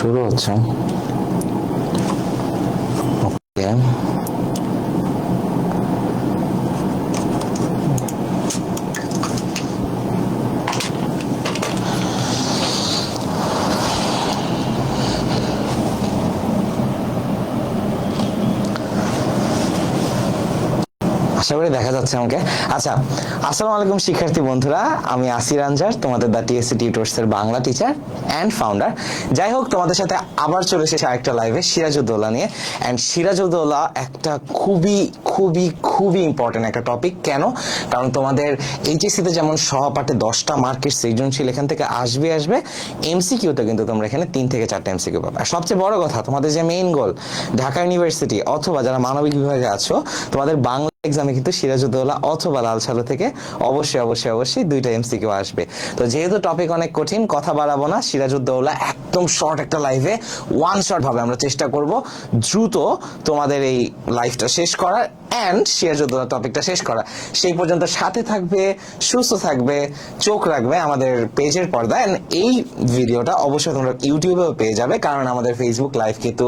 শুরু হচ্ছে। ওকে, আশা করি দেখা যাচ্ছে আমাকে। আচ্ছা, আসসালামু আলাইকুম শিক্ষার্থী বন্ধুরা, আমি আসির আনজার, তোমাদের দ্য টিএসসি টিউটরস এর বাংলা টিচার অ্যান্ড ফাউন্ডার। যাই হোক, তোমাদের সাথে আবার চলে এসেছে আরেকটা লাইভে সিরাজউদ্দৌলা নিয়ে। অ্যান্ড সিরাজউদ্দৌলা একটা খুবই খুবই খুবই ইম্পর্টেন্ট একটা টপিক। কেন? কারণ তোমাদের এইচএসসিতে যেমন সহপাঠে 10টা মার্কের সৃজনশীল এখান থেকে আসবে, এমসিকিউতে কিন্তু তোমরা এখানে 3 থেকে 4টা এমসিকিউ পাবে। আর সবচেয়ে বড় কথা, তোমাদের যে মেইন গোল ঢাকা ইউনিভার্সিটি অথবা যারা মানবিক বিভাগে আছো, তোমাদের বাংলা এক্সামে কিন্তু সিরাজউদ্দৌলা অথবা লাল সালু থেকে অবশ্যই অবশ্যই অবশ্যই 2টা এমসিকিউ আসবে। তো যেহেতু টপিক অনেক কঠিন, কথা বাড়াবো না, সিরাজউদ্দৌলা একদম শর্ট একটা লাইভে ওয়ান শট ভাবে আমরা চেষ্টা করব দ্রুত তোমাদের এই লাইভটা শেষ করার অ্যান্ড সিরাজউদ্দৌলা টপিকটা শেষ করা। সেই পর্যন্ত সাথে থাকবে, সুস্থ থাকবে, চোখ রাখবে আমাদের পেজের পর্দায়। অ্যান্ড এই ভিডিওটা অবশ্যই তোমরা ইউটিউবেও পেয়ে যাবে, কারণ আমাদের ফেসবুক লাইভ কিন্তু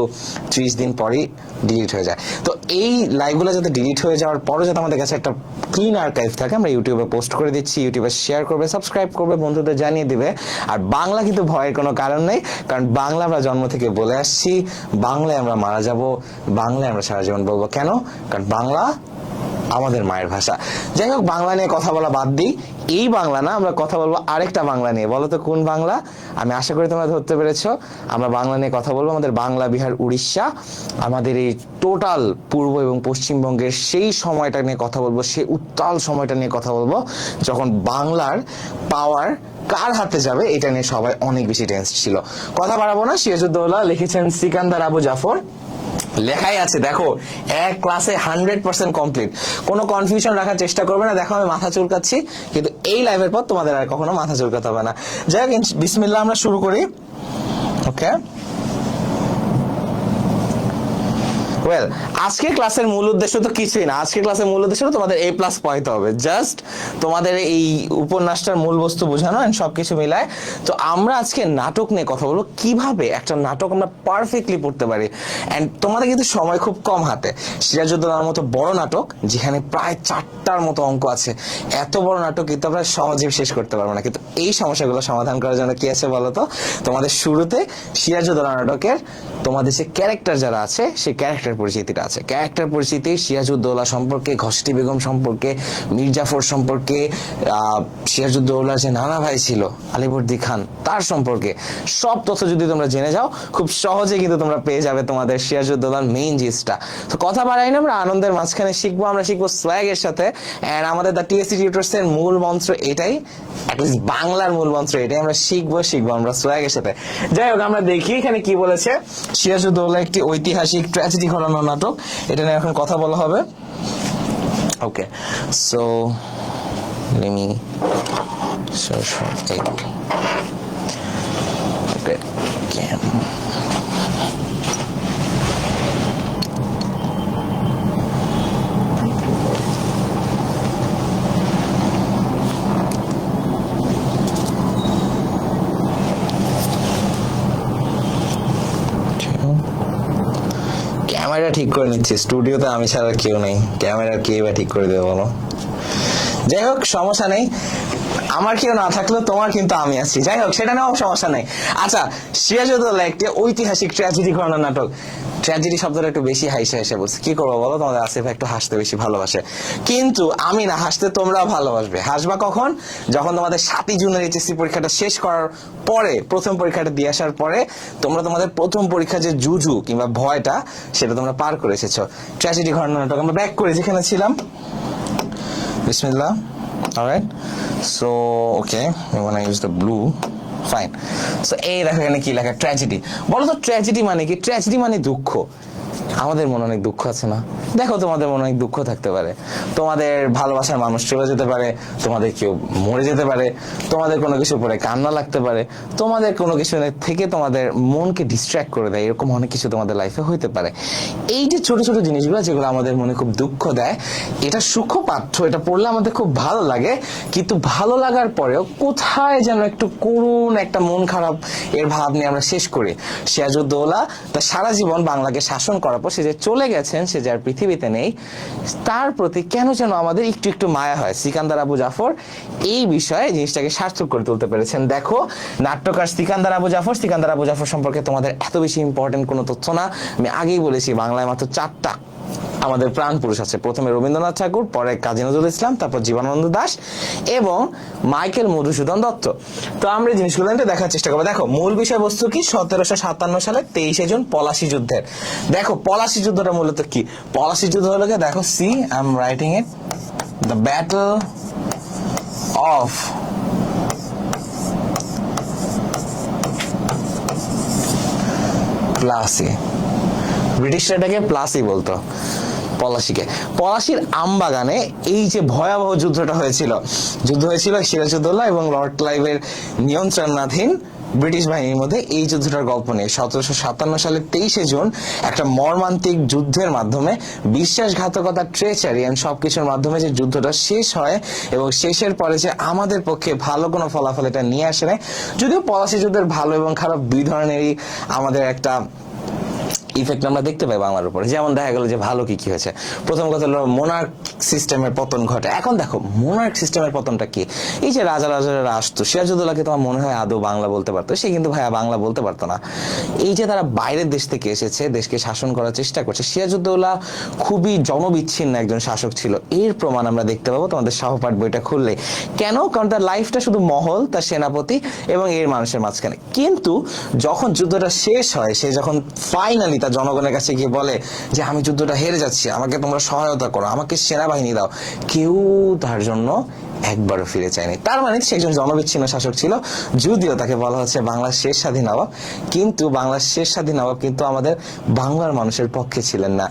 30 দিন পরই ডিলিট হয়ে যায়। তো এই লাইভগুলো যাতে ডিলিট হয়ে যাওয়ার পরও যাতে আমাদের কাছে একটা ক্লিন আর্কাইভ থাকে, আমরা ইউটিউবে পোস্ট করে দিচ্ছি, ইউটিউবে শেয়ার করবে, সাবস্ক্রাইব করবে, বন্ধুদের জানিয়ে দিবে। আর বাংলা কিন্তু ভয়ের কোনো কারণ নেই, কারণ বাংলা আমরা জন্ম থেকে বলে আসছি, বাংলায় আমরা মারা যাব, বাংলায় আমরা সারা জীবন বলবো। কেন? কারণ বাংলা আমাদের মায়ের ভাষা। যাই হোক, বাংলা নিয়ে কথা বলা বাদ দিই। এই বাংলা না, আমরা কথা বলবো আরেকটা বাংলা নিয়ে। বলো তো কোন বাংলা? আমি আশা করি তোমরা ধরতে পেরেছো। আমরা বাংলা নিয়ে কথা বলবো, আমাদের বাংলা, বিহার, উড়িষ্যা, আমাদের এই টোটাল পূর্ব এবং পশ্চিমবঙ্গের সেই সময়টা নিয়ে কথা বলবো, সেই উত্তাল সময়টা নিয়ে কথা বলবো যখন বাংলার পাওয়ার কার হাতে যাবে এটা নিয়ে সবাই অনেক বেশি টেন্স ছিল। কথা বাড়াবো না, সিরাজউদ্দৌলা লিখেছেন সিকান্দার আবু জাফর। লেখাই আছে দেখো, এক ক্লাসে 100% কমপ্লিট। কোনো কনফিউশন রাখার চেষ্টা করবে না। দেখো, আমি মাথা চুলকাচ্ছি, কিন্তু এই লাইভের পর তোমাদের আর কখনো মাথা চুলকাতে হবে না। যাই হোক, বিসমিল্লাহ, আমরা শুরু করি। ওকে, ওয়েল, আজকের ক্লাসের মূল উদ্দেশ্য তো কিছুই না। আজকের ক্লাসের মূল উদ্দেশ্য তোমাদের A+ পাইতে হবে। জাস্ট তোমাদের এই উপন্যাসটার মূল বস্তু বোঝানো এন্ড সবকিছু মিলায়। তো আমরা আজকে নাটক নিয়ে কথা বলবো, কিভাবে একটা নাটক আমরা পারফেক্টলি পড়তে পারি। এন্ড তোমাদের কিন্তু সময় খুব কম হাতে। সিরাজউদ্দৌলার মতো বড় নাটক, যেখানে প্রায় 4টার মতো অঙ্ক আছে, এত বড় নাটক কিন্তু আমরা সহজে শেষ করতে পারবো না। কিন্তু এই সমস্যাগুলো সমাধান করার জন্য কি আছে বলতো? তোমাদের শুরুতে সিরাজউদ্দৌলা নাটকের তোমাদের যে ক্যারেক্টার যারা আছে, সেই ক্যারেক্টার পরিচিতিটা আছে। ক্যারেক্টার পরিচিতি সিরাজউদ্দৌলা সম্পর্কে, ঘসটি বেগম সম্পর্কে, মীর জাফর সম্পর্কে, সিরাজউদ্দৌলার যে নানা ভাই ছিল আলীবর্দী খান, তার সম্পর্কে সব তথ্য যদি তোমরা জেনে যাও, খুব সহজে কিন্তু তোমরা পেয়ে যাবে তোমাদের সিরাজউদ্দৌলার মেইন জিনিসটা। তো কথা বাড়াই না, আমরা আনন্দের মাঝখানে শিখবো। আমরা শিখবো সোয়াগের সাথে। এন্ড আমাদের দ্য টিএসসি টিউটরস এর মূল মন্ত্র এটাই, অ্যাটলিস্ট বাংলার মূল মন্ত্র এটাই, আমরা শিখবো আমরা সোয়াগের সাথে। যাই হোক, আমরা দেখি এখানে কি বলেছে। সিরাজউদ্দৌলা একটি ঐতিহাসিক ট্র্যাজেডি ঘটানো নাটক, এটা নিয়ে এখন কথা বলা হবে। Okay, so let me search for it. Okay, camera ঠিক করে নিচ্ছি, স্টুডিওতে আমি ছাড়া কেউ নেই, ক্যামেরা কে বা ঠিক করে দেবে বলো? যাই হোক, সমস্যা নেই, আমার কেউ না থাকলেও তোমার কিন্তু আমি আছি। যাই হোক, সেটা নেওয়া সমস্যা নেই। আচ্ছা, সিরাজউদ্দৌলা একটি ঐতিহাসিক ট্র্যাজেডি ঘটনা নাটক। ট্র্যাজেডি শব্দটা একটু বেশি হাসে বলছে, কি করবো বলো? তোমাদের আসিফ একটু হাসতে বেশি ভালোবাসে, কিন্তু আমি না, হাসতে তোমরাও ভালোবাসবে। হাসবা কখন? যখন তোমাদের 7ই জুনের এইচএসসি পরীক্ষাটা শেষ করার পরে, প্রথম পরীক্ষাটা দিয়ে আসার পরে, তোমরা তোমাদের প্রথম পরীক্ষা যে জুজু কিংবা ভয়টা, সেটা তোমরা পার করে এসেছো। ট্র্যাজেডি ঘটনা নাটক আমরা ব্যাক করে যেখানে ছিলাম। বিসমিল্লাহ। Alright, so okay, we want to use the blue. Fine. So এই দেখো এখানে কি লেখা, ট্র্যাজেডি। বলো তো ট্র্যাজেডি মানে কি? ট্র্যাজেডি মানে দুঃখ। আমাদের মনে অনেক দুঃখ আছে না? দেখো তোমাদের মনে অনেক দুঃখ থাকতে পারে, তোমাদের ভালোবাসার মানুষ চলে যেতে পারে, তোমাদের কেউ মরে যেতে পারে, তোমাদের কোনো কিছু পরে কান্না লাগতে পারে, তোমাদের কোনো কিছু থেকে তোমাদের মনকে ডিস্ট্র্যাক্ট করে দেয়, এরকম অনেক কিছু তোমাদের লাইফে হইতে পারে। এই যে ছোট ছোট জিনিসগুলো যেগুলো আমাদের মনে খুব দুঃখ দেয়, এটা সূক্ষ্ম পাঠ্য, এটা পড়লে আমাদের খুব ভালো লাগে, কিন্তু ভালো লাগার পরেও কোথায় যেন একটু করুণ একটা মন খারাপ এর ভাব নিয়ে আমরা শেষ করি। সিরাজউদ্দৌলা তার সারা জীবন বাংলাকে শাসন করার পর সে যে চলে গেছেন, সে যার পৃথিবীতে নেই, তার প্রতি কেন যেন আমাদের একটু একটু মায়া হয়। সিকান্দার আবু জাফর এই বিষয়ে জিনিসটাকে সার্থক করে তুলতে পেরেছেন। দেখো, নাট্যকার সিকান্দার আবু জাফর সম্পর্কে তোমাদের এত বেশি ইম্পর্টেন্ট কোনো তথ্য না। আমি আগেই বলেছি, বাংলায় মাত্র 4টা আমাদের প্রাণ পুরুষ আছে। প্রথমে রবীন্দ্রনাথ ঠাকুর, পরে কাজী নজরুল ইসলাম, তারপর জীবনানন্দ দাশ এবং মাইকেল মধুসূদন দত্ত। তো আমরা এই জিনিসগুলো দেখার চেষ্টা করবো। দেখো, মূল বিষয়বস্তু কি? 1757 সালে 23শে জুন পলাশী যুদ্ধের। দেখো, পলাশী যুদ্ধটা মূলত কি? পলাশী যুদ্ধ হলো, দেখো, see I am writing it, the battle of Plassey. ব্রিটিশরা এটাকে প্লাসি বলতো, পলাশীকে। পলাশীর আমবাগানে এই যে ভয়াবহ যুদ্ধটা হয়েছিল, সিরাজউদ্দৌলা এবং লর্ড ক্লাইভের নিয়ন্ত্রণাধীন ব্রিটিশ বাহিনীর মধ্যে। এই যুদ্ধটার গল্প নিয়ে 1757 সালের 23শে জুন একটা মর্মান্তিক যুদ্ধের মাধ্যমে, বিশ্বাসঘাতকতা, ট্রেচারি এন্ড সবকিছুর মাধ্যমে যে যুদ্ধটা শেষ হয়, এবং শেষের পরে যে আমাদের পক্ষে ভালো কোনো ফলাফল এটা নিয়ে আসে না। যদিও পলাশী যুদ্ধের ভালো এবং খারাপ দুই ধরনেরই আমাদের একটা ইফেক্ট আমরা দেখতে পাই বাংলার উপরে। যেমন দেখা গেল যে ভালো কি কি হয়েছে। প্রথম কথা হলো মোনার্ক সিস্টেমের পতন ঘটে। এখন দেখো, মোনার্ক সিস্টেমের পতনটা কি? এই যে রাজারা আসতো, সিরাজউদ্দৌলাকে তোমার মনে হয় আদৌ বাংলা বলতে পারতো? সে কিন্তু ভাইয়া বাংলা বলতে পারতো না। এই যে তারা বাইরের দেশ থেকে এসেছে, দেশকে শাসন করার চেষ্টা করছে। সিরাজউদ্দৌলা খুবই জনবিচ্ছিন্ন একজন শাসক ছিল, এর প্রমাণ আমরা দেখতে পাবো তোমাদের সহপাঠ বইটা খুললে। কেন? কারণ তার লাইফটা শুধু মহল, তার সেনাপতি এবং এর মানুষের মাঝখানে। কিন্তু যখন যুদ্ধটা শেষ হয়, সে যখন ফাইনালি তার জনগণের কাছে গিয়ে বলে যে আমি যুদ্ধটা হেরে যাচ্ছি, আমাকে তোমরা সহায়তা করো, আমাকে সেনাবাহিনী দাও, কেউ তার জন্য একবারও ফিরে চায়নি। তার মানে সে একজন জনবিচ্ছিন্ন শাসক ছিল। যদিও তাকে বলা হচ্ছে বাংলার শেষ স্বাধীন নবাব, কিন্তু বাংলার শেষ স্বাধীন নবাব কিন্তু আমাদের বাংলার মানুষের পক্ষে ছিলেন না।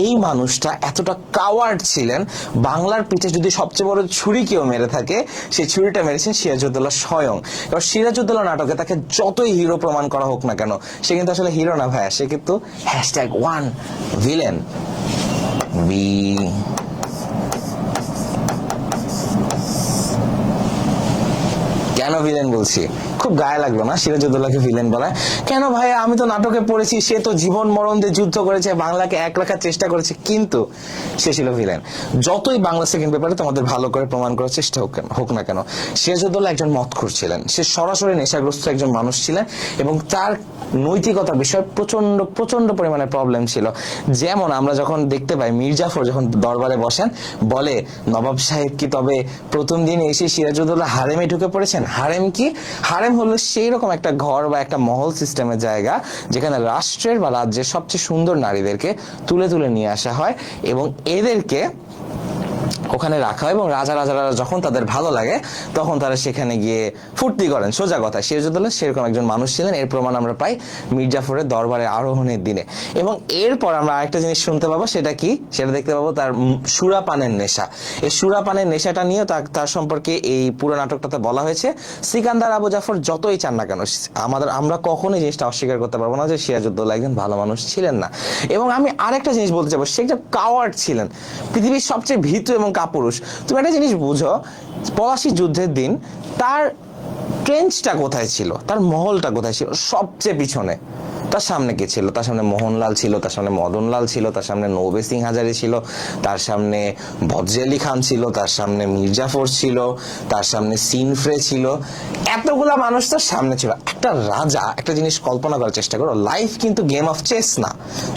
এই মানুষটা এতটা কাওয়ার্ড ছিলেন, বাংলার পিঠে যদি সবচেয়ে বড় ছুরি কেউ মেরে থাকে, সেই ছুরিটা মেরেছেন সিরাজউদ্দৌলা স্বয়ং। এবার সিরাজউদ্দৌলা নাটকে তাকে যতই হিরো প্রমাণ করা হোক না কেন, সে কিন্তু আসলে হিরো না ভাইয়া, সে কিন্তু #1 ভিলেন। কেন ভিলেন বলছি? খুব গায়ে লাগলো না সিরাজউদ্দৌলাকে ভিলেন বলা? কেন ভাই? আমি তো নাটকে পড়েছি, সে তো জীবন মরণ দিয়ে যুদ্ধ করেছে, বাংলাকে এক রাখার চেষ্টা করেছে, কিন্তু সে ছিল ভিলেন। যতই বাংলা সেকেন্ড পেপারে তোমাদের ভালো করে প্রমাণ করার চেষ্টা হোক না কেন, সিরাজউদ্দৌলা একজন মদখোর ছিলেন। সে সরাসরি নেশাগ্রস্ত একজন মানুষ ছিলেন, এবং তার নৈতিকতা বিষয়ে প্রচন্ড পরিমাণে প্রবলেম ছিল। যেমন আমরা যখন দেখতে পাই, মির্জাফর যখন দরবারে বসেন, বলে নবাব সাহেব কি তবে প্রথম দিন এসে সিরাজউদ্দৌলা হারেমে ঢুকে পড়েছেন? হারেম কি? হারেম হলো সেই রকম একটা ঘর বা একটা মহল সিস্টেমের জায়গা, যেখানে রাষ্ট্রের বা রাজ্যের সবচেয়ে সুন্দর নারীদেরকে তুলে নিয়ে আসা হয় এবং এদেরকে ওখানে রাখা হয়, এবং রাজারা যখন তাদের ভালো লাগে তখন তারা সেখানে গিয়ে ফুর্তি করেন। সোজা কথা, সিরাজউদ্দৌলা সেরকম একজন মানুষ ছিলেন। এর প্রমাণ আমরা পাই মির্জাফরের দরবারে আরোহণের দিনে। এবং এরপর আমরা আরেকটা জিনিস শুনতে পাবো, সেটা কি? সেটা দেখতে পাবো তার সুরাপানের নেশা। এই সুরাপানের নেশাটা নিয়ে তার সম্পর্কে এই পুরো নাটকটাতে বলা হয়েছে। সিকান্দার আবু জাফর যতই চান না কেন, আমরা কখনোই জিনিসটা অস্বীকার করতে পারবো না যে সিরাজউদ্দৌলা একজন ভালো মানুষ ছিলেন না। এবং আমি আরেকটা জিনিস বলতে চাবো, সে একটা কাওয়ার্ড ছিলেন, পৃথিবীর সবচেয়ে ভীতু এবং কাপুরুষ। তুমি একটা জিনিস বুঝো, পলাশী যুদ্ধের দিন তার ট্রেঞ্চটা কোথায় ছিল, তার মহলটা কোথায় ছিল? সবচেয়ে পিছনে। তার সামনে কে ছিল? তার সামনে মোহনলাল ছিল, তার সামনে মদনলাল ছিল, তার সামনে নৌবে সিং হাজারি ছিল, তার সামনে বদরে আলী খান ছিল, তার সামনে মির্জাফর ছিল, তার সামনে সিনফ্রে ছিল। এতগুলা মানুষ তার সামনে ছিল। একটা রাজা, একটা জিনিস কল্পনা করার চেষ্টা করো, লাইফ কিন্তু গেম অফ চেস না,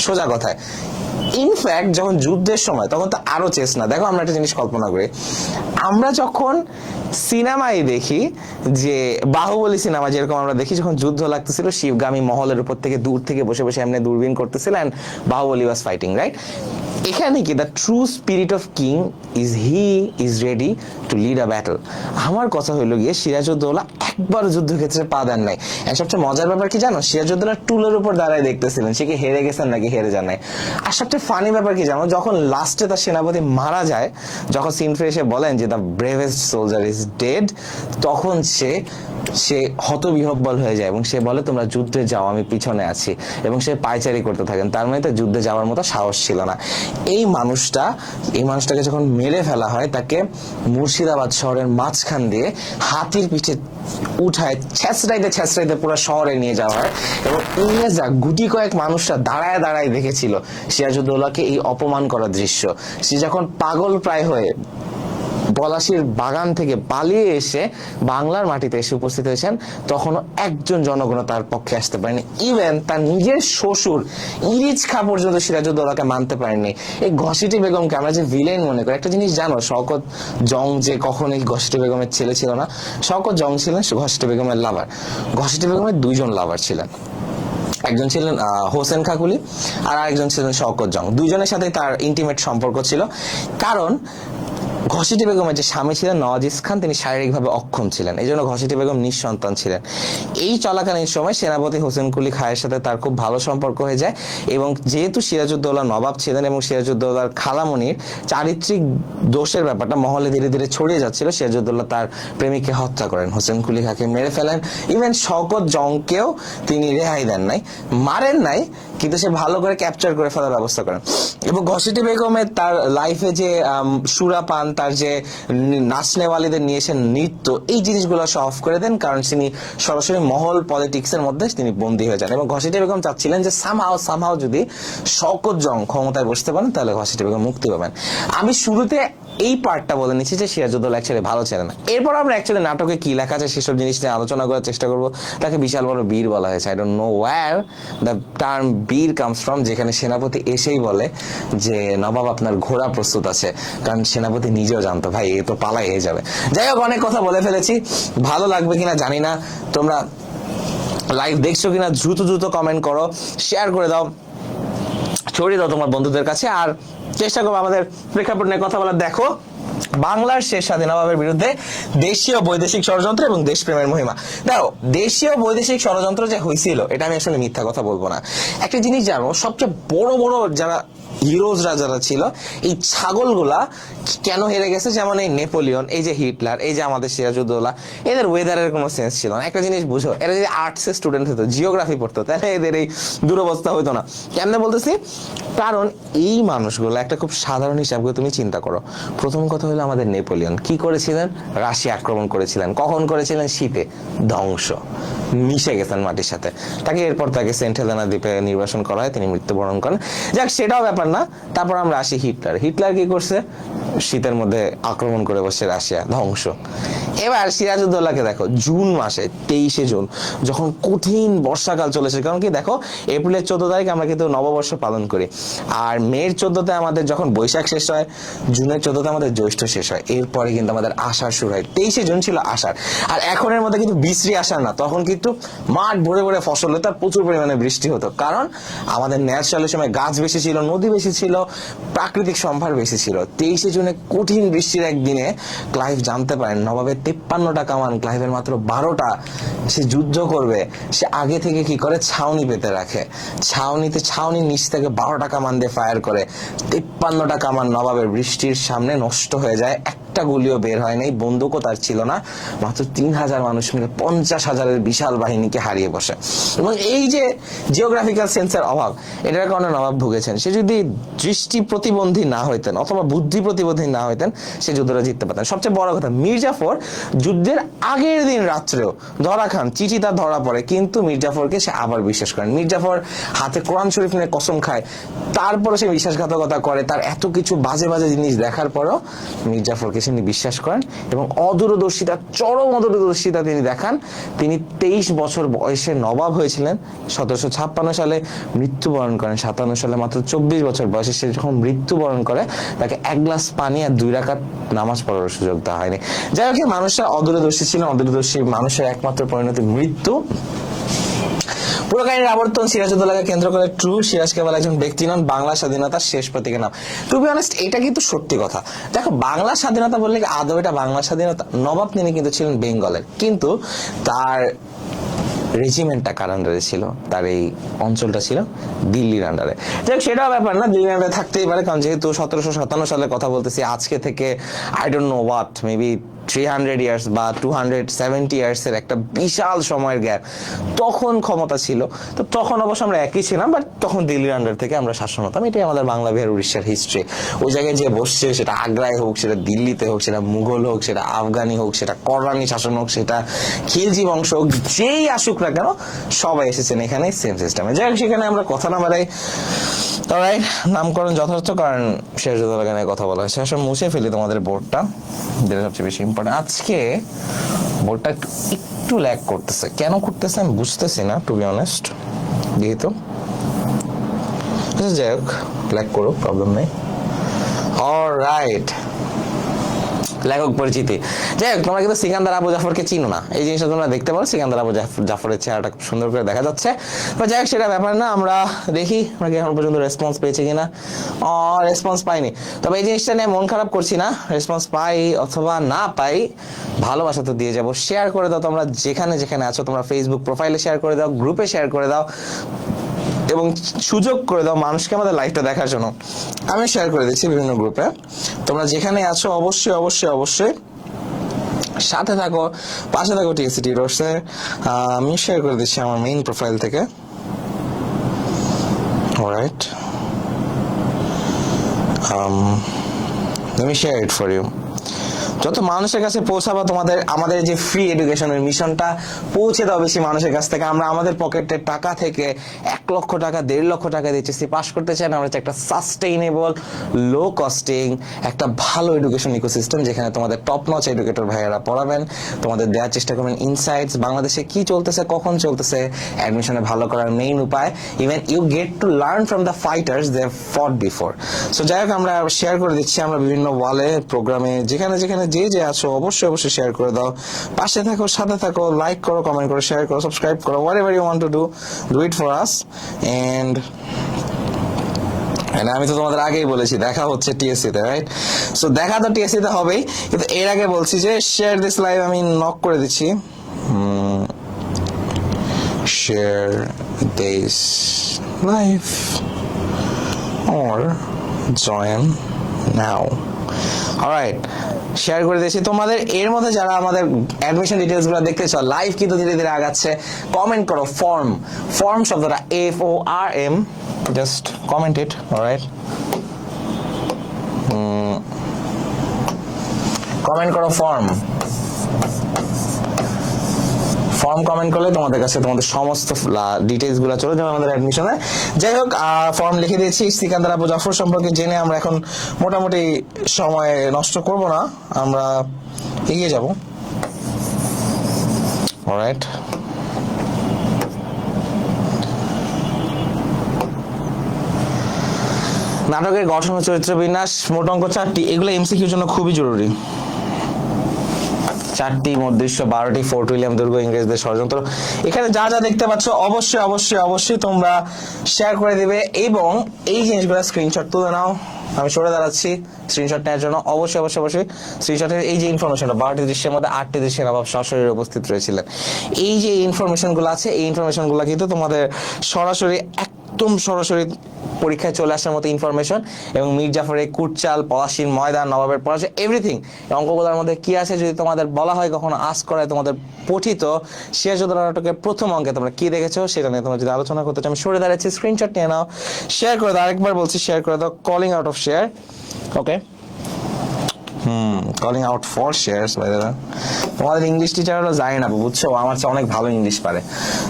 সোজা কথায়। ইনফ্যাক্ট যখন যুদ্ধের সময়, তখন তো আরো চেস না। দেখো, আমরা একটা জিনিস কল্পনা করি, আমরা যখন সিনেমায় দেখি যে বাহুবলী সিনেমা যেরকম আমরা দেখি, যখন যুদ্ধ লাগতেছিল, শিবগামী মহলের উপর থেকে দূর থেকে বসে এমনি দূরবীন করতেছিল, and Bahubali was fighting, right? এখানে কি the true spirit of king is ready to lead a battle. আমার কথা হইলো গিয়ে সিরাজউদ্দৌলা একবার যুদ্ধক্ষেত্রে পা দেন নাই। সবচেয়ে মজার ব্যাপার কি জানো, সিরাজউদ্দৌলা টুলের উপর দাঁড়ায় দেখতেছিলেন সে কি হেরে গেছেন নাকি হেরে যান নাই। আর সবচেয়ে ফানি ব্যাপার কি জানো, যখন লাস্টে তার সেনাপতি মারা যায়, যখন সিনফ্রে এসে বলেন যে the bravest soldier is dead, তখন সে হতবিহ্বল হয়ে যায় এবং সে বলে তোমরা যুদ্ধে যাও, আমি পিছনে আছি, এবং সে পায়চারি করতে থাকেন। তার মানে তার যুদ্ধে যাওয়ার মতো সাহস ছিল না। এই মানুষটাকে যখন মেরে ফেলা হয়, তাকে মুর্শিদাবাদ শহরের মাঝখান দিয়ে হাতির পিঠে উঠায় ছেঁচড়াইতে পুরো শহরে নিয়ে যাওয়া হয়, এবং ইংরেজরা গুটি কয়েক মানুষরা দাঁড়ায় দাঁড়ায় দেখেছিল সিরাজউদ্দৌলাকে এই অপমান করার দৃশ্য। সে যখন পাগল প্রায় হয়ে পলাশীর বাগান থেকে পালিয়ে এসে বাংলার মাটিতে এসে উপস্থিত হয়েছেন, তখনও একজন জনগণ তার পক্ষে আসতে পারেনি। ইভেন তার নিজের শ্বশুর ইরিচ খা পর্যন্ত সিরাজউদ্দৌলাকে মানতে পারেনি। এই ঘসিটি বেগমকে আমরা যে ভিলেন মনে করি, একটা জিনিস জানো, শওকত জং যে কখনো এই ঘসিটি বেগমের ছেলে ছিল না। শওকত জং ছিলেন ঘসিটি বেগমের লাভার। ঘসিটি বেগমের দুইজন লাভার ছিলেন, একজন ছিলেন হোসেন খাকুলি আর আরেকজন ছিলেন শওকত জং। দুইজনের সাথে তার ইন্টিমেট সম্পর্ক ছিল, কারণ ঘসিটি বেগমের যে স্বামী ছিলেন নওয়াজিস খান, তিনি শারীরিকভাবে অক্ষম ছিলেন, এই জন্য ঘসিটি বেগম নিঃসন্তান ছিলেন। এই চলাকালীন সময় সেনাপতি হোসেন কুলি খায়ের সাথে তার খুব ভালো সম্পর্ক হয়ে যায়, এবং যেহেতু সিরাজউদ্দৌলা নবাব ছিলেন এবং সিরাজউদ্দৌলার খালামণির চারিত্রিক দোষের ব্যাপারটা মহলে ধীরে ধীরে ছড়িয়ে যাচ্ছিল, সিরাজউদ্দৌলা তার প্রেমিককে হত্যা করেন, হোসেন কুলি খাকে মেরে ফেলেন। ইভেন শওকত জংকেও তিনি রেহাই দেন নাই, মারেন নাই, কিন্তু সে ভালো করে ক্যাপচার করে ফেলার ব্যবস্থা করেন। এবং ঘসিটি বেগমের তার লাইফে যে সুরাপান, তার যে নাচনেওয়ালিদের নিয়ে এসে নৃত্য, এই জিনিসগুলো সব অফ করে দেন, কারণ তিনি সরাসরি মহল পলিটিক্স এর মধ্যে তিনি বন্দী হয়ে যান। এবং ঘসিটি বেগম চাচ্ছিলেন যে সামহাও যদি শওকত জং ক্ষমতায় বসতে পারেন, তাহলে ঘসিটি বেগম মুক্তি পাবেন। আমি শুরুতে এই পার্টটা বলে নিচ্ছি যে সিরাজউদ্দৌলা অ্যাকচুয়ালি ভালো ছিলেন না। এরপর আমরা অ্যাকচুয়ালি নাটকে কি লেখা আছে সেসব জিনিস নিয়ে আলোচনা করার চেষ্টা করবো। তাকে বিশাল বড় বীর বলা হয়েছে। I don't no wire the term বীর কামস ফ্রম, যেখানে সেনাপতি এসেই বলে যে নবাব আপনার ঘোড়া প্রস্তুত আছে, কারণ সেনাপতি নিজেও জানতো ভাই এ তো পালাই হয়ে যাবে। যাই হোক, অনেক কথা বলে ফেলেছি, ভালো লাগবে কিনা জানি না, তোমরা লাইভ দেখছো কিনা দ্রুত কমেন্ট করো, শেয়ার করে দাও, ছড়িয়ে দাও তোমার বন্ধুদের কাছে, আর চেষ্টা করবো আমাদের প্রেক্ষাপট নিয়ে কথা বলার। দেখো, বাংলার শেষ স্বাধীন নবাবের বিরুদ্ধে দেশীয় বৈদেশিক ষড়যন্ত্র এবং দেশপ্রেমের মহিমা। দেখো, দেশীয় বৈদেশিক ষড়যন্ত্র যে হয়েছিল, এটা আমি আসলে মিথ্যা কথা বলবো না। একটা জিনিস জানো, সবচেয়ে বড় যারা হিরোজরা যারা ছিল, এই ছাগলগুলা কেন হেরে গেছে, যেমন এই নেপোলিয়ন, এই যে হিটলার, এই যে আমাদের সিরাজউদ্দৌলা, এদের ওয়েদারের কোনো সেন্স ছিল না। একটা জিনিস বুঝো, এরা যদি আর্টসের স্টুডেন্ট হতো, জিওগ্রাফি পড়তো, তাহলে এদের এই দুরবস্থা হইতো না। কেমনে বলতেছি, কারণ এই মানুষগুলো একটা খুব সাধারণ হিসাব করে তুমি চিন্তা করো। প্রথম কথা হলো আমাদের নেপোলিয়ন কি করেছিলেন, রাশিয়া আক্রমণ করেছিলেন। কখন করেছিলেন? শীতে। ধ্বংস, মিশে গেছেন মাটির সাথে। এরপর তাকে সেন্ট হেলেনা দ্বীপে নির্বাসন করা হয়, তিনি মৃত্যুবরণ করেন। যাক, সেটাও ব্যাপার না। তারপর আমরা আসি হিটলার কি করছে, শীতের মধ্যে আক্রমণ করে বসে রাশিয়া, ধ্বংস। এবার সিরাজউদ্দৌলাকে দেখো, জুন মাসে 23শে জুন, যখন কঠিন বর্ষাকাল চলেছে, কারণ কি দেখো, এপ্রিলের 14 তারিখ আমরা কিন্তু নববর্ষ পালন করি, আর মের 14তে আমাদের যখন বৈশাখ শেষ হয়, জুনের 14তে আমাদের জ্যৈষ্ঠ শেষ হয়, এরপরে কিন্তু আমাদের আষাঢ় শুরু হয়। 23শে জুন ছিল আষাঢ়। আর এখনের মধ্যে কিন্তু বিশ্রী আষাঢ় না, তখন কিন্তু মাঠ ভরে ভরে ফসল হতো, প্রচুর পরিমাণে বৃষ্টি হতো, কারণ আমাদের ন্যাচারাল সময় গাছ বেশি ছিল, নদী বেশি ছিল, প্রাকৃতিক সম্ভার বেশি ছিল। 23শে জুনে কঠিন বৃষ্টির একদিনে ক্লাইভ জানতে পারেন নবাবের 53টা কামান, ক্লাইভের মাত্র 12টা। সে যুদ্ধ করবে, সে আগে থেকে কি করে, ছাউনি পেতে রাখে, ছাউনির নিচ থেকে 12টা কামান দিয়ে ফায়ার করে। 53টা কামান নবাবের বৃষ্টির সামনে নষ্ট হয়ে যায়, একটা গুলিও বের হয় নাই, বন্দুকও তার ছিল না। মাত্র 3000 মানুষ মিলে 50,000-এর বিশাল বাহিনীকে হারিয়ে বসে। এবং এই যে জিওগ্রাফিক্যাল সেন্সের অভাব, এটার কারণে নবাব ভুগেছেন। সে যদি দৃষ্টি প্রতিবন্ধী না হইতেন অথবা বুদ্ধি প্রতিবন্ধী না হইতেন, সে যুদ্ধটা জিততে পারতেন। সবচেয়ে বড় কথা, মীর জাফর যুদ্ধের আগের দিন রাত্রেও ধরা খান, চিঠি তার ধরা পড়ে, কিন্তু মীর জাফরকে সে আবার বিশ্বাস করেন। মীর জাফর হাতে কোরআন শরীফ নিয়ে কসম খায়, তারপরে সে বিশ্বাসঘাতকতা করে। তার এত কিছু বাজে জিনিস দেখার পরও মীর জাফরকে তিনি বিশ্বাস করেন, এবং চরম অদূরদর্শিতা তিনি দেখান। তিনি 23 বছর বয়সে নবাব হয়েছিলেন, 1756 সালে মৃত্যুবরণ করেন। 57 সালে মাত্র 24 বছর বয়সে সে যখন মৃত্যুবরণ করে, তাকে 1 গ্লাস পানি আর 2 রাকাত নামাজ পড়ার সুযোগ দেওয়া হয়নি। যাই হোক, মানুষরা অদূরদর্শী ছিলেন, অদূরদর্শী মানুষের একমাত্র পরিণতি মৃত্যু। পুরো কাহিনীর আবর্তন সিরাজউদ্দৌলাকে কেন্দ্র করে ট্রু। সিরাজ কেবল একজন ব্যক্তি নন, বাংলা স্বাধীনতার শেষ প্রতীকের নাম। টু বি অনেস্ট, এটা কিন্তু সত্যি কথা। দেখো, বাংলা স্বাধীনতা বললে কি আদৌ এটা বাংলা স্বাধীনতা? নবাব তিনি কিন্তু ছিলেন বেঙ্গলের, কিন্তু তার রেজিমেন্টটা কার আন্ডারে ছিল? তার এই অঞ্চলটা ছিল দিল্লির আন্ডারে। যাই সেটাও ব্যাপার না, দিল্লির আন্ডারে থাকতেই পারে, কারণ যেহেতু 1757 সালের কথা বলতেছি, আজকে থেকে I don't know what, maybe 300 years বা 270 ইয়ার্সের একটা বিশাল সময়ের গ্যাপ তখন ক্ষমতা ছিল। তো তখন অবশ্য আমরা একই ছিলাম, বাট তখন দিল্লির আন্ডার থেকে আমরা শাসন হতাম। এটাই আমাদের বাংলা, বিহার, উড়িষ্যার হিস্ট্রি। ওই জায়গায় যে বসছে, সেটা আগ্রায় হোক, সেটা দিল্লিতে হোক, সেটা মুঘল হোক, সেটা আফগানি হোক, সেটা কররানি শাসন হোক, সেটা খিলজি বংশ হোক, যেই আসুক না কেন, সবাই এসেছেন এখানে সেম সিস্টেমে। যাই হোক, সেখানে আমরা কথা না বাড়াই। অলরাইট, নামকরণ যথার্থ, কারণ সিরাজউদ্দৌলা নিয়ে কথা বলা হয়েছে। আসলে মুছে ফেলি তোমাদের বোর্ডটা, যেটা সবচেয়ে বেশি ইম্পর্টেন্ট। আজকে বোর্ডটা একটু ল্যাগ করতেছে, কেন করতেছে আমি বুঝতেছি না, টু বি অনেস্ট। যেহেতু যাই হোক, ল্যাগ করুক, প্রবলেম নেই। অলরাইট, লেখক পরিচিতি। যাই হোক, তোমরা কিন্তু সিকান্দার আবু জাফরকে চিনো না, এই জিনিসটা তোমরা দেখতে পারো। সিকান্দার আবু জাফরের চেহারাটা খুব সুন্দর করে দেখা যাচ্ছে। যাই হোক, সেটা ব্যাপার না। আমরা দেখি আমরা কি এখন পর্যন্ত রেসপন্স পেয়েছি কিনা। রেসপন্স পাইনি, তবে এই জিনিসটা নিয়ে মন খারাপ করছি না। রেসপন্স পাই অথবা না পাই, ভালোবাসা তো দিয়ে যাবো। শেয়ার করে দাও তোমরা যেখানে যেখানে আছো। তোমরা ফেসবুক প্রোফাইলে শেয়ার করে দাও, গ্রুপে শেয়ার করে দাও, এবং সুযোগ করে দাও মানুষকে আমাদের লাইভটা দেখার জন্য। আমি শেয়ার করে দিচ্ছি বিভিন্ন গ্রুপে। তোমরা যেখানে আছো অবশ্যই অবশ্যই অবশ্যই সাথে থাকো, পাশে থাকো টিএসসি টিউটরসে। আমি শেয়ার করে দিচ্ছি আমার মেইন প্রোফাইল থেকে। Alright, let me share it for you. যত মানুষের কাছে পৌঁছাবো তোমাদের, আমাদের যে ফ্রি এডুকেশনের মিশনটা পৌঁছে দাও বেশি মানুষের কাছ থেকে। আমরা আমাদের পকেটের টাকা থেকে 1 লক্ষ টাকা 1.5 লক্ষ টাকা দিচ্ছি পাস করতে চাই না। আমরা চাই একটা সাস্টেইনেবল, লো কস্টিং, একটা ভালো এডুকেশন ইকোসিস্টেম, যেখানে তোমাদের টপ নচ এডুকেটর ভাইয়েরা পড়াবেন, তোমাদের দেওয়ার চেষ্টা করবেন ইনসাইটস, বাংলাদেশে কি চলতেছে, কখন চলতেছে, অ্যাডমিশনে ভালো করার মেইন উপায়। Even you get to learn from the fighters they fought before. So যাই হোক, আমরা শেয়ার করে দিচ্ছি আমরা বিভিন্ন ওয়ালে, প্রোগ্রামে, যেখানে যেখানে যে আছো অবশ্যই অবশ্যই শেয়ার করে দাও। পাশে থাকো, সাথে থাকো, লাইক করো, কমেন্ট করো, শেয়ার করো, সাবস্ক্রাইব করো, whatever you want to do it for us. and আমি তো তোমাদের আগেই বলেছি দেখা হচ্ছে টিএসসি তে, রাইট? সো দেখা তো টিএসসি তে হবেই, কিন্তু এর আগে বলছি যে শেয়ার দিস লাইভ, আমি নক করে দিচ্ছি, share this live or join now. Alright, share করে দিয়েছি তোমাদের। এর মধ্যে যারা আমাদের অ্যাডমিশন ডিটেইলস গুলো দেখতে চাও, লাইভ কিন্তু ধীরে ধীরে আগাচ্ছে, কমেন্ট করো ফর্ম শব্দটা FORM, জাস্ট কমেন্ট ইট। অলরাইট, কমেন্ট করো ফর্ম কমেন্ট করলে তোমাদের কাছে তোমাদের সমস্ত ডিটেইলস গুলো চলে যাবে আমাদের অ্যাডমিশনে। যাই হোক, ফর্ম লিখে দিয়েছি। সিকান্দার আবু জাফর সম্পর্কে জেনে আমরা এখন মোটামুটি সময় নষ্ট করব না, আমরা এগিয়ে যাব। অলরাইট, নাটকের গঠন ও চরিত্র বিন্যাস, মোট অঙ্ক 4টি, এগুলো এমসিকিউর জন্য খুবই জরুরি। 4টি মোট দৃশ্য, 12টি ফোর্ট উইলিয়াম দুর্গ, ইংরেজদের ষড়যন্ত্র। এখানে যা যা দেখতে পাচ্ছ অবশ্যই অবশ্যই অবশ্যই তোমরা শেয়ার করে দিবে, এবং এই জিনিসগুলো স্ক্রিনশট তুলে নাও। আমি সরে দাঁড়াচ্ছি স্ক্রিনশট নেওয়ার জন্য। অবশ্যই অবশ্যই অবশ্যই স্ক্রিনশটের এই যে ইনফরমেশনটা, 12টি দৃশ্যের মধ্যে 8টি দৃশ্যে নবাব সশরীরে উপস্থিত রয়েছিলেন, এই যে ইনফরমেশন গুলো আছে, এই ইনফরমেশন গুলো কিন্তু তোমাদের সরাসরি একদম সরাসরি পরীক্ষায় চলে আসার মতো ইনফরমেশন। এবং মীর জাফরের কুটচাল, পলাশীর ময়দান, নবাবের পরাজয়, এভরিথিং অঙ্কগুলোর মধ্যে কি আছে যদি তোমাদের বলা হয়, কখনো আস্ক করায় তোমাদের পঠিত সিরাজউদ্দৌলা নাটকের প্রথম অঙ্কে তোমরা কি দেখেছো সেটা নিয়ে তোমরা যদি আলোচনা করতে চাও, আমি সরে দাঁড়াচ্ছি, স্ক্রিনশট নিয়ে নাও, শেয়ার করে দাও। আরেকবার বলছি, শেয়ার করে দাও, calling out of share. Okay, calling out for shares. By the way, তোমাদের ইংলিশ টিচার হলো জাইন আপু, বুঝছো, আমার চেয়ে অনেক ভালো ইংলিশ পারে।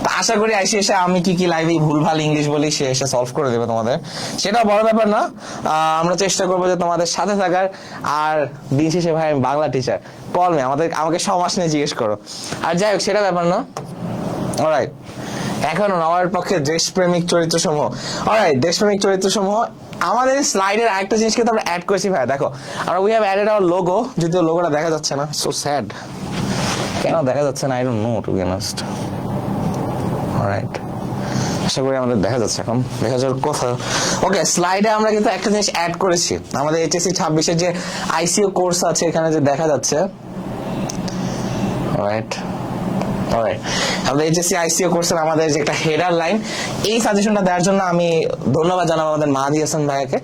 তো আশা করি এসে আমি কি লাইভে ভুলভাল ইংলিশ বলি সে এসে সলভ করে দেবে তোমাদের, সেটাও বড় ব্যাপার না। আমরা চেষ্টা করবো যে তোমাদের সাথে থাকার। আর দিন শেষে ভাই আমি বাংলা টিচার, কল মে, আমাকে সমাস নিয়ে জিজ্ঞেস করো। আর যাই হোক, সেটা ব্যাপার না। অলরাইট, এখনো নবাবের পক্ষে দেশপ্রেমিক চরিত্র সমূহ। অলরাইট, দেশপ্রেমিক চরিত্র সমূহ আমাদের স্লাইডের আরেকটা জিনিসকে তো আমরা অ্যাড করেছি ভাই। দেখো, আমরা we have added our logo, যদিও লোগোটা দেখা যাচ্ছে না, সো স্যাড। কেন দেখা যাচ্ছে না I don't know, to be honest. Alright, আশা করি আমাদের দেখা যাচ্ছে, এখন দেখা যাওয়ার কথা। ওকে, স্লাইডে আমরা কিন্তু একটা জিনিস অ্যাড করেছি, আমাদের এইচএসসি 26-এর যে আইসিইউ কোর্স আছে এখানে যে দেখা যাচ্ছে, রাইট আমাদের এইচএসসি আইসিইউ কোর্সের আমাদের যে একটা হেডার লাইন, এই সাজেশনটা দেওয়ার জন্য আমি ধন্যবাদ জানাবো আমাদের মাহাদি হাসান ভাইয়াকে।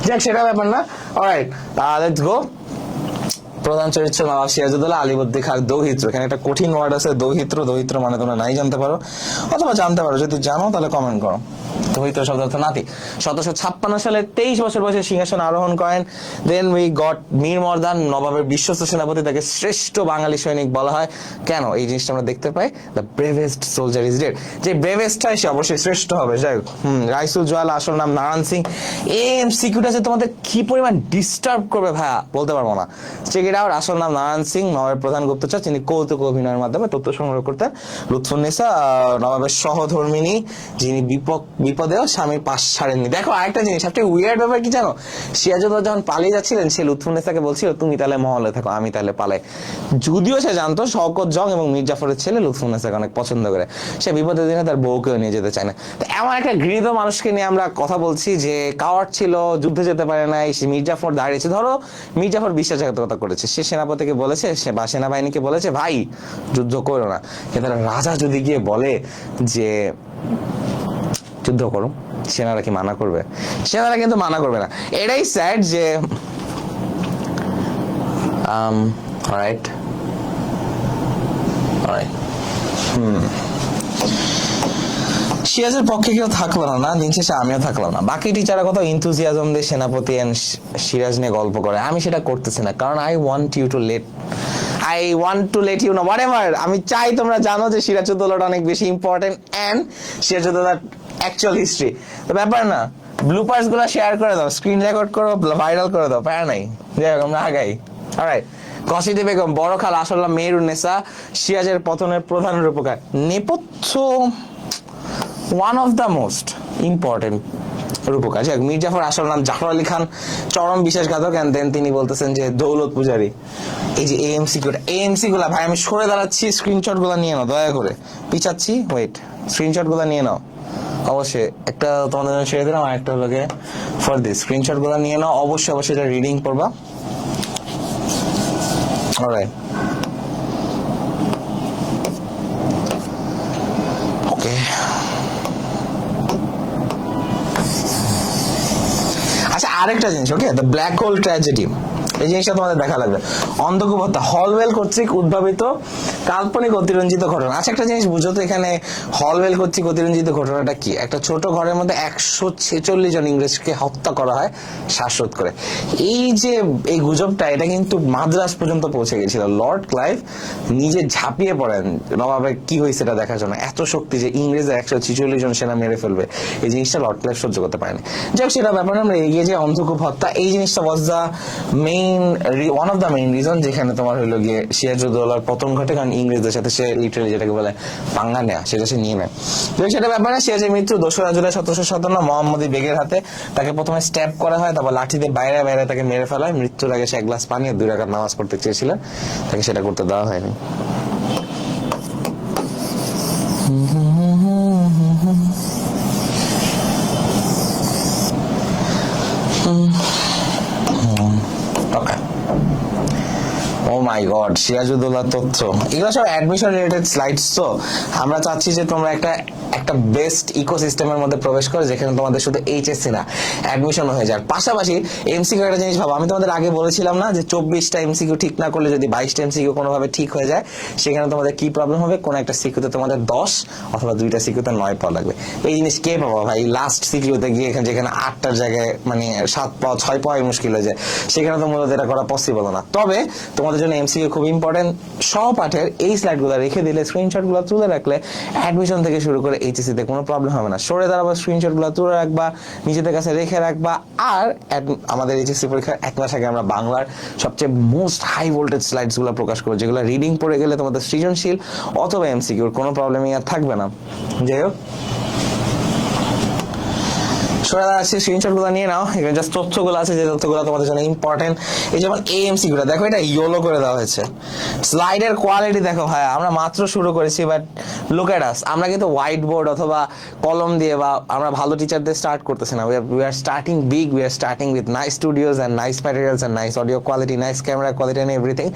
যাক, সেটা ব্যাপার না। Alright, let's go. প্রধান চরিত্র নবাব সিরাজউদ্দৌলা আলীবর্দী খাঁ দৌহিত্র। এখানে একটা কঠিন ওয়ার্ড আছে, দৌহিত্র। দৌহিত্র মানে তোমরা নাই জানতে পারো অথবা জানতে পারো, যদি জানো তাহলে কমেন্ট করো। দৌহিত্র শব্দ অর্থ নাতি। 1756 সালে 23 বছর বয়সে সিংহাসন আরোহণ করেন। Then we got Mir Mardan, নবাবের বিশ্বস্ত সেনাপতি, তাকে শ্রেষ্ঠ বাঙালি সৈনিক বলা হয়। কেন? এই জিনিসটা আমরা দেখতে পাই, the bravest soldier is dead. যে ব্রেভেস্ট হয় সে অবশ্যই শ্রেষ্ঠ হবে। যাই হোক, রাইসুল জওয়াল, আসল নাম নারায়ণ সিং। এমসিকিউটা যে তোমাদের কি পরিমাণ ডিস্টার্ব করবে ভাইয়া বলতে পারবো না। Check it out. আসল নাম নারায়ণ সিং, নবাবের প্রধান গুপ্তচর, তিনি কৌতুক অভিনয়ের মাধ্যমে তথ্য সংগ্রহ করতেন। লুৎফুন্নেসা, নবাবের সহধর্মিনী, যিনি বিপদেও স্বামীর পাশ ছাড়েননি। দেখো আরেকটা জিনিস, সবচেয়ে উইয়ার্ড ব্যাপার কি জানো? সিরাজউদ্দৌলা যখন পালিয়ে যাচ্ছিলেন, সে লুৎফুন্নেসাকে বলছিল তুমি তাহলে মহলে থাকো, আমি তাহলে পালাই। যদিও সে জানতো শওকত জং এবং মীর জাফরের ছেলে লুৎফুন্নেসাকে অনেক পছন্দ করে, সে বিপদের দিনে তার বউকেও নিয়ে যেতে চায় না। তো এমন একটা গৃহীত মানুষকে নিয়ে আমরা কথা বলছি যে কাওয়ার্ড ছিল, যুদ্ধে যেতে পারে নাই, সে মীর জাফর দাঁড়িয়েছে। ধরো মীর জাফর বিশ্বাসঘাতকতা করেছে, সে সেনাপতিকে বলেছে, সে বা সেনাবাহিনীকে বলেছে ভাই যুদ্ধ করো না। কিন্তু রাজা যদি গিয়ে বলে যে যুদ্ধ করো, সেনারা কি মানা করবে? সেনারা কিন্তু মানা করবে না। এটাই স্যাড যে অলরাইট সিরাজের পক্ষে কেউ থাকলো না, দিন শেষে আমিও থাকলাম না। বাকি টিচাররা কত ইনথুজিয়াজম দিয়ে সেনাপতি এন্ড সিরাজ নিয়ে গল্প করে, আমি সেটা করতেছি না, কারণ I want to let you know whatever. আমি চাই তোমরা জানো যে সিরাজউদ্দৌলাটা অনেক বেশি ইম্পর্টেন্ট এন্ড সিরাজউদ্দৌলার অ্যাকচুয়াল হিস্ট্রি। তো ব্যাপার না, ব্লুপার্স গুলো শেয়ার করে দাও, স্ক্রিন রেকর্ড করো, ভাইরাল করে দাও, প্যারা নাই। যাই হোক, আমরা আগাই। অলরাইট, কসিদে বেগম, বড় খাল আসল নাম মেহেরুন্নেসা, সিরাজের পতনের প্রধান রূপকার। নেপথ্য one of the most important রূপকার। যাক, মীর জাফর আসল নাম জাফর আলী খান, চরম বিশ্বাসঘাতক। এন্ড দেন তিনি বলতেছেন যে দৌলত পূজারী। এই যে এএমসি গুলা ভাই আমি সরে দাঁড়াচ্ছি, স্ক্রিনশট গুলা নিয়ে নাও দয়া করে, পিছাচ্ছি, ওয়েট, স্ক্রিনশট গুলা নিয়ে নাও অবশ্যই। একটা তোমাদের জন্য ছেড়ে দিলাম, আর একটা হলো ফর দিস, স্ক্রিনশট গুলা নিয়ে নাও অবশ্যই, এটা রিডিং করবা। অলরাইট, ওকে। আচ্ছা, আরেকটা জিনিস, ওকে, দ্য ব্ল্যাক হোল ট্র্যাজেডি, এই জিনিসটা তোমাদের দেখা লাগবে। অন্ধকূপ হত্যা, হলওয়েল কর্তৃক উদ্ভাবিত কাল্পনিক অতিরঞ্জিত ঘটনা। আচ্ছা, একটা জিনিস বুঝো তো, এখানে হলওয়েল কর্তৃক অতিরঞ্জিত ঘটনাটা কি? একটা ছোট ঘরের মধ্যে 146 জন ইংরেজকে হত্যা করা হয় শ্বাসরোধ করে। এই যে এই গুজবটা, এটা কিন্তু মাদ্রাজ পর্যন্ত পৌঁছে গেছিল। লর্ড ক্লাইভ নিজে ঝাঁপিয়ে পড়েন নবাবের কি হয়েছে এটা দেখার জন্য। এত শক্তি যে ইংরেজরা 146 জন সেনা মেরে ফেলবে, এই জিনিসটা লর্ড ক্লাইভ সহ্য করতে পারেনি। যাই হোক, সেটা ব্যাপারে আমরা এগিয়ে যে অন্ধকূপ হত্যা, এই জিনিসটা was the one of the main reason যেখানে তোমার হইলো গিয়ে সিরাজউদ্দৌলার পতন ঘটে, কারণ ইংরেজদের সাথে সে লিটারালি যেটাকে বলে পাঙ্গা নেয়া, সেটা সে নিয়ে নেয়। সেটা ব্যাপারে সিরাজের মৃত্যু 2রা জুলাই 1757 মোহাম্মদী বেগের হাতে। তাকে প্রথমে স্ট্যাব করা হয়, তারপর লাঠি দিয়ে বাইরে তাকে মেরে ফেলা হয়। মৃত্যুর আগে সে 1 গ্লাস পানি আর 2 রাকাত নামাজ পড়তে চেয়েছিলেন, তাকে সেটা করতে দেওয়া হয়নি। ও মাই গড, সিরাজউদ্দৌলার তথ্য, এগুলো সব অ্যাডমিশন রিলেটেড স্লাইডস। তো আমরা চাচ্ছি যে তোমরা একটা বেস্ট ইকোসিস্টেমের মধ্যে প্রবেশ করো, যেখানে তোমাদের শুধু এইচএসসি না, অ্যাডমিশন হয়ে যায়। পাশাপাশি এমসিকিউ একটা জিনিস ভাবো, আমি তোমাদের আগে বলেছিলাম না যে 24টা এমসিকিউ ঠিক না করলে যদি 22টা এমসিকিউ কোনোভাবে ঠিক হয়ে যায়, সেখানে তোমাদের কি প্রবলেম হবে? কোন একটা সিকিউতে তোমাদের 10 অথবা 2টা সিকিউতে 9 পাওয়া লাগবে। এই জিনিস কে পাবো ভাই? লাস্ট সিকিউতে গিয়ে যেখানে 8টার জায়গায় মানে 7 পাওয়া 6 পাওয়াই মুশকিল হয়ে যায়, সেখানে তো মূলত এটা করা পসিবল না। তবে তোমাদের জন্য এমসিকিউ খুব ইম্পর্টেন্ট। সহপাঠের এই স্লাইডগুলো রেখে দিলে, স্ক্রিনশটগুলো তুলে রাখলে, অ্যাডমিশন থেকে শুরু করে এইচএসসি তে কোনো প্রবলেম হবে না। সরে দাঁড়াবা, স্ক্রিনশটগুলো তুলে রাখবা, নিজেদের কাছে রেখে রাখবা। আর আমাদের এইচএসসি পরীক্ষার 1 মাস আগে আমরা বাংলার সবচেয়ে মোস্ট হাই ভোল্টেজ স্লাইডসগুলো প্রকাশ করবো, যেগুলো রিডিং পড়ে গেলে তোমাদের সৃজনশীল অথবা এমসিকিউর কোনো প্রবলেমই আর থাকবে না। যাই হোক, সরে দাঁড়াচ্ছি, স্ক্রিনশট গুলো নিয়ে নাও। এখানে জাস্ট তথ্যগুলো আছে, যে তথ্যগুলো তোমাদের জন্য ইম্পর্টেন্ট। এই যেমন এএমসি গুলো দেখো, এটা ইয়েলো করে দেওয়া হয়েছে। স্লাইডের কোয়ালিটি দেখো ভাই, আমরা মাত্র শুরু করেছি, বাট লুক এট আস। আমরা কিন্তু হোয়াইট বোর্ড অথবা কলম দিয়ে বা আমরা ভালো টিচারদের স্টার্ট করতেছি না। We are starting big, we are starting with nice studios and nice materials and nice audio quality, nice camera quality and everything.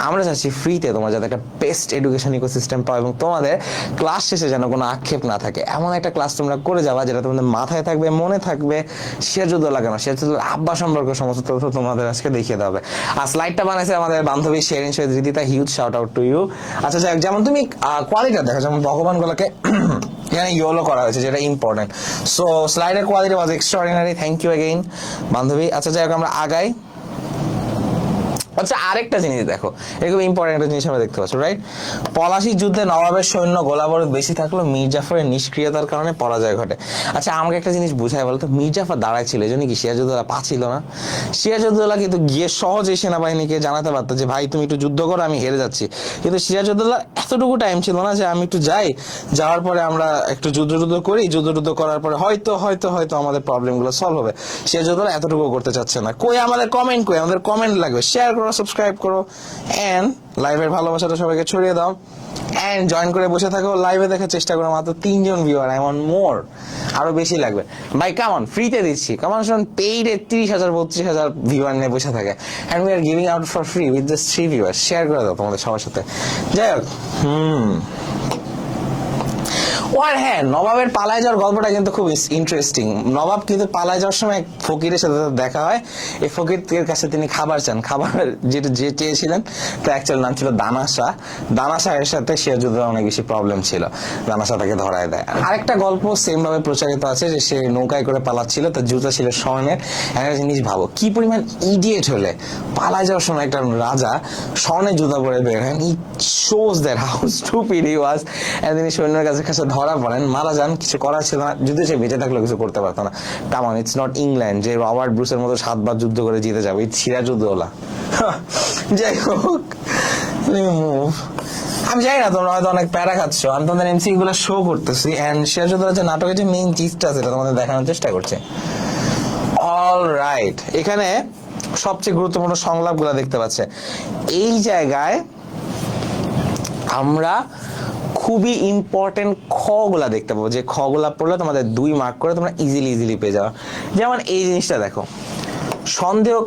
আমরা চাচ্ছি ফ্রিতে তোমার যাতে একটা বেস্ট এডুকেশন ইকোসিস্টেম পাও, এবং তোমাদের ক্লাস শেষে যেন কোনো আক্ষেপ না থাকে, এমন একটা ক্লাস তোমরা করে যাবা যেটা তোমাদের মাথায় থাকবে, মনে থাকবে। সিরাজুদ্দৌলা লাগানো, সিরাজুদ্দৌলা আব্বা সম্পর্কে সমস্ত তথ্য তোমাদের আজকে দেখিয়ে দেওয়া হবে। আর স্লাইডটা বানাইছে আমাদের বান্ধবী Sherin Shahid Ridita, huge shout out to you. আচ্ছা যাক, যেমন তুমি কোয়ালিটি দেখো, যেমন ভগবান গুলোকে এখানে ইয়েলো করা হয়েছে, যেটা ইম্পর্টেন্ট। সো স্লাইডের quality was extraordinary, thank you again বান্ধবী। আচ্ছা যাই হোক, আমরা আগাই। আচ্ছা, আরেকটা জিনিস দেখো, এরকম ইম্পর্টেন্ট একটা জিনিস আমরা দেখতে পাচ্ছি, রাইট? পলাশির যুদ্ধে নবাবের সৈন্য গোলাবারুদ বেশি থাকলেও মীর জাফরের নিষ্ক্রিয়তার কারণে পরাজয় ঘটে। আচ্ছা, আমাকে একটা জিনিস বুঝায় বলতো, মীর জাফর দাঁড়ায় ছিল, এই জন্য কি সিরাজউদ্দৌলা পাচ্ছিল না? সিরাজউদ্দৌলা কিন্তু গিয়ে সহজেই সেনাবাহিনীকে জানাতে পারতো যে ভাই তুমি একটু যুদ্ধ করো, আমি হেরে যাচ্ছি। কিন্তু সিরাজউদ্দৌলা এতটুকু টাইম ছিল না যে আমি একটু যাই, যাওয়ার পরে আমরা একটু যুদ্ধ করি, যুদ্ধ করার পরে হয়তো হয়তো হয়তো আমাদের প্রবলেমগুলো সলভ হবে। সিরাজউদ্দৌলা এতটুকু করতে চাচ্ছে না। কই আমাদের কমেন্ট, কই আমাদের কমেন্ট লাগবে, শেয়ার করো, সাবস্ক্রাইব করো, এন্ড লাইভের ভালোবাসাটা সবাইকে ছড়িয়ে দাও, এন্ড জয়েন করে বসে থাকো। লাইভে দেখার চেষ্টা করো, মাত্র 3 জন ভিউয়ার, এমন মোর আরো বেশি লাগবে ভাই। কামন, ফ্রিতে দিচ্ছি, কামন শুনুন। পেইড 30,000 32,000 ভিউয়ার নিয়ে বসে থাকে, and we are giving out for free with just 3 viewer. Share করে দাও তোমাদের সবার সাথে। যাই হোক, আর হ্যাঁ, নবাবের পালায় যাওয়ার গল্পটা কিন্তু খুব ইন্টারেস্টিং। নবাব কিন্তু পালায় যাওয়ার সময় এক ফকিরের সাথে দেখা হয়। এই ফকিরের কাছে তিনি খাবার চান, খাবার যেটা যে চেয়েছিলেন তার অ্যাকচুয়াল নাম ছিল দানা শাহ। দানা শাহের সাথে সিরাজউদ্দৌলার অনেক বেশি প্রবলেম ছিল, দানা শাহ তাকে ধরায় দেয়। আরেকটা গল্প সেম ভাবে প্রচারিত আছে যে সে নৌকায় করে পালাচ্ছিল, তার জুতা ছিল স্বর্ণের। একটা জিনিস ভাবো, কি পরিমাণ ইডিয়েট হলে পালায় যাওয়ার সময় একটা রাজা স্বর্ণের জুতা পরে বের হয়। ই শোজ দ্যাট হাউ স্টুপিড হি ওয়াজ। তিনি সৈন্যের কাছে ধরা পড়েন, মারা যান, কিছু করার ছিল না, যুদ্ধে সে বেঁচে থাকলেও কিছু করতে পারতো না। কামন, ইটস নট ইংল্যান্ড যে রবার্ট ব্রুসের মতো 7 বার যুদ্ধ করে জিতে যাবে, ইটস সিরাজউদ্দৌলা। যাই হোক, আমি জানি না তোমরা হয়তো অনেক প্যারা খাচ্ছ, আমি তোমাদের এমসি গুলো শো করতেছি, এন্ড সিরাজউদ্দৌলা যে নাটকের যে মেইন চিজটা আছে এটা তোমাদের দেখানোর চেষ্টা করছে। অল রাইট, এখানে সবচেয়ে গুরুত্বপূর্ণ সংলাপ গুলা দেখতে পাচ্ছে। এই জায়গায় আমরা খুবই ইম্পর্টেন্ট খ গুলা দেখতে পাবো, যে খ গুলা পড়লে তোমাদের 2 মার্ক করে তোমরা ইজিলি পেয়ে যাও। যেমন এই জিনিসটা দেখো, সন্দেহ,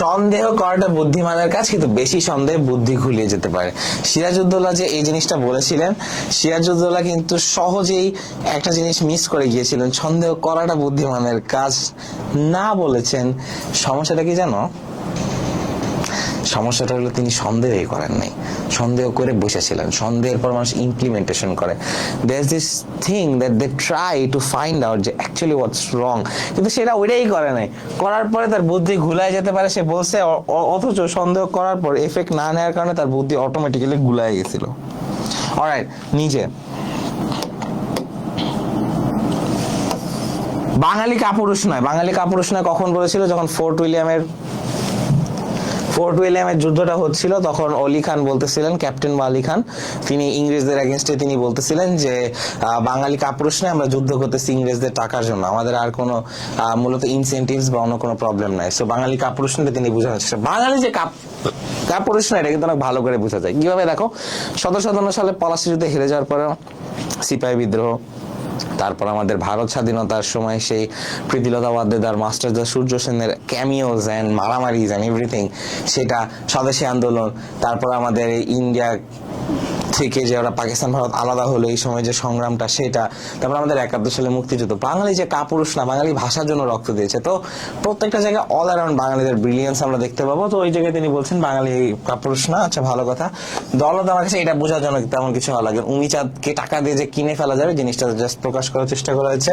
সন্দেহ করাটা বুদ্ধিমানের কাজ, কিন্তু বেশি সন্দেহ বুদ্ধি ঘুলিয়ে যেতে পারে। সিরাজউদ্দৌলা যে এই জিনিসটা বলেছিলেন, সিরাজউদ্দৌলা কিন্তু সহজেই একটা জিনিস মিস করে গিয়েছিলেন, সন্দেহ করাটা বুদ্ধিমানের কাজ না বলেছেন। সমস্যাটা কি জানো? সমস্যাটা হলো তিনি সন্দেহই করেন নাই, সন্দেহ করে বসেছিলেন। সন্দেহের পর মানুষ ইমপ্লিমেন্টেশন করে। There is this thing that they try to find out যে অ্যাকচুয়ালি হোয়াটস রং, কিন্তু সেটা ওইটাই করে নাই। করার পরে তার বুদ্ধি ঘুলায় যেতে পারে, সে বলছে, অথচ সন্দেহ করার পর এফেক্ট না নেওয়ার কারণে তার বুদ্ধি অটোমেটিক্যালি গুলায় গেছিল। অলরাইট, নিচে বাঙালি কাপুরুষ নয়, বাঙালি কাপুরুষ নয় কখন বলেছিল? যখন ফোর্ট উইলিয়ামের যুদ্ধটা হচ্ছিল, তখন অলি খান বলতেছিলেন, ক্যাপ্টেন আলী খান, তিনি ইংরেজদের এগেনস্টে তিনি বলতেছিলেন যে বাঙালি কাপুরুষ নয়, আমরা যুদ্ধ করতেছি ইংরেজদের টাকার জন্য, আমাদের আর কোনো মূলত ইনসেন্টিভস বা অন্য কোনো প্রবলেম নাই। সো বাঙালি কাপুরুষ নয় তিনি বোঝানোর চেষ্টা। বাঙালি যে কাপুরুষ নয় এটা কিন্তু অনেক ভালো করে বোঝা যায়। কিভাবে দেখো, 1757 সালে পলাশী যুদ্ধে হেরে যাওয়ার পরে সিপাহী বিদ্রোহ, তারপর আমাদের ভারত স্বাধীনতার সময় সেই প্রীতিলতা ওয়াদ্দেদার, মাস্টারদা সূর্য সেনের ক্যামিওজ এন্ড মারামারিজ এন্ড এভরিথিং, সেটা স্বদেশী আন্দোলন, তারপর আমাদের ইন্ডিয়া থেকে যে ওরা পাকিস্তান ভারত আলাদা হলো এই সময় যে সংগ্রামটা, সেটা, তারপর আমাদের 71 সালে মুক্তিযুদ্ধ। বাঙালি যে কাপুরুষ না, বাঙালি ভাষার জন্য রক্ত দিয়েছে। তো প্রত্যেকটা জায়গায় অল অ্যারাউন্ড বাঙালিদের ব্রিলিয়েন্স আমরা দেখতে পাবো। তো ওই জায়গায় তিনি বলছেন বাঙালি কাপুরুষ না। আচ্ছা, ভালো কথা। দৌলত আমার কাছে এটা বোঝার জন্য তেমন কিছু ভালো লাগে। উমিচাঁদকে টাকা দিয়ে যে কিনে ফেলা যাবে জিনিসটা জাস্ট প্রকাশ করার চেষ্টা করা হয়েছে।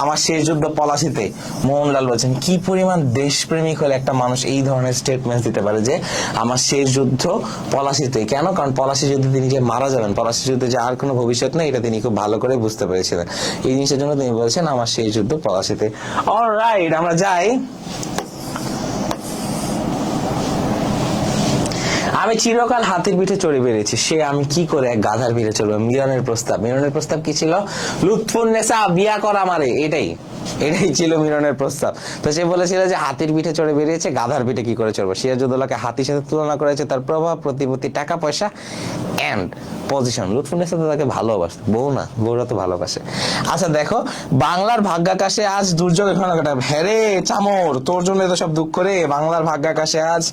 আমার শেষ যুদ্ধ পলাশীতে, মোহনলাল বলছেন, কি পরিমাণ দেশপ্রেমিক হলে একটা মানুষ এই ধরনের স্টেটমেন্ট দিতে পারে যে আমার শেষ যুদ্ধ পলাশীতে। কেন? কারণ পলাশী যুদ্ধে তিনি যে মারা যাবেন, পলাশী যুদ্ধে যে আর কোনো ভবিষ্যৎ নেই, এটা তিনি খুব ভালো করে বুঝতে পেরেছিলেন। এই জিনিসের জন্য তিনি বলছেন আমার শেষ যুদ্ধ পলাশীতে। অলরাইট, আমরা যাই আমি চিরকাল হাতির পিঠে চড়ে বেরিয়েছি, সে আমি কি করে এক গাধার পিঠে চড়বো। মিলনের প্রস্তাব কি ছিল? লুৎফুন্নেসা বিয়া করা মারে, এটাই ছিল মিলনের প্রস্তাব। তো সে বলেছিল যে হাতির পিঠে চড়ে বেরিয়েছে, গাধার পিঠে কি করে চড়বো। সিরাজউদ্দৌলাকে হাতির সাথে তুলনা করেছে তার প্রভাব, প্রতিপত্তি, টাকা পয়সা এন্ড পজিশন। লুৎফুন্নেসা তো তাকে ভালোবাসে, বউরা তো ভালোবাসে। আচ্ছা দেখো, বাংলার ভাগ্যাকাশে আজ দুর্যোগের ঘটনা। হ্যারে চামর, তোর জন্য তো সব দুঃখ রে। বাংলার ভাগ্যাকাশে আজ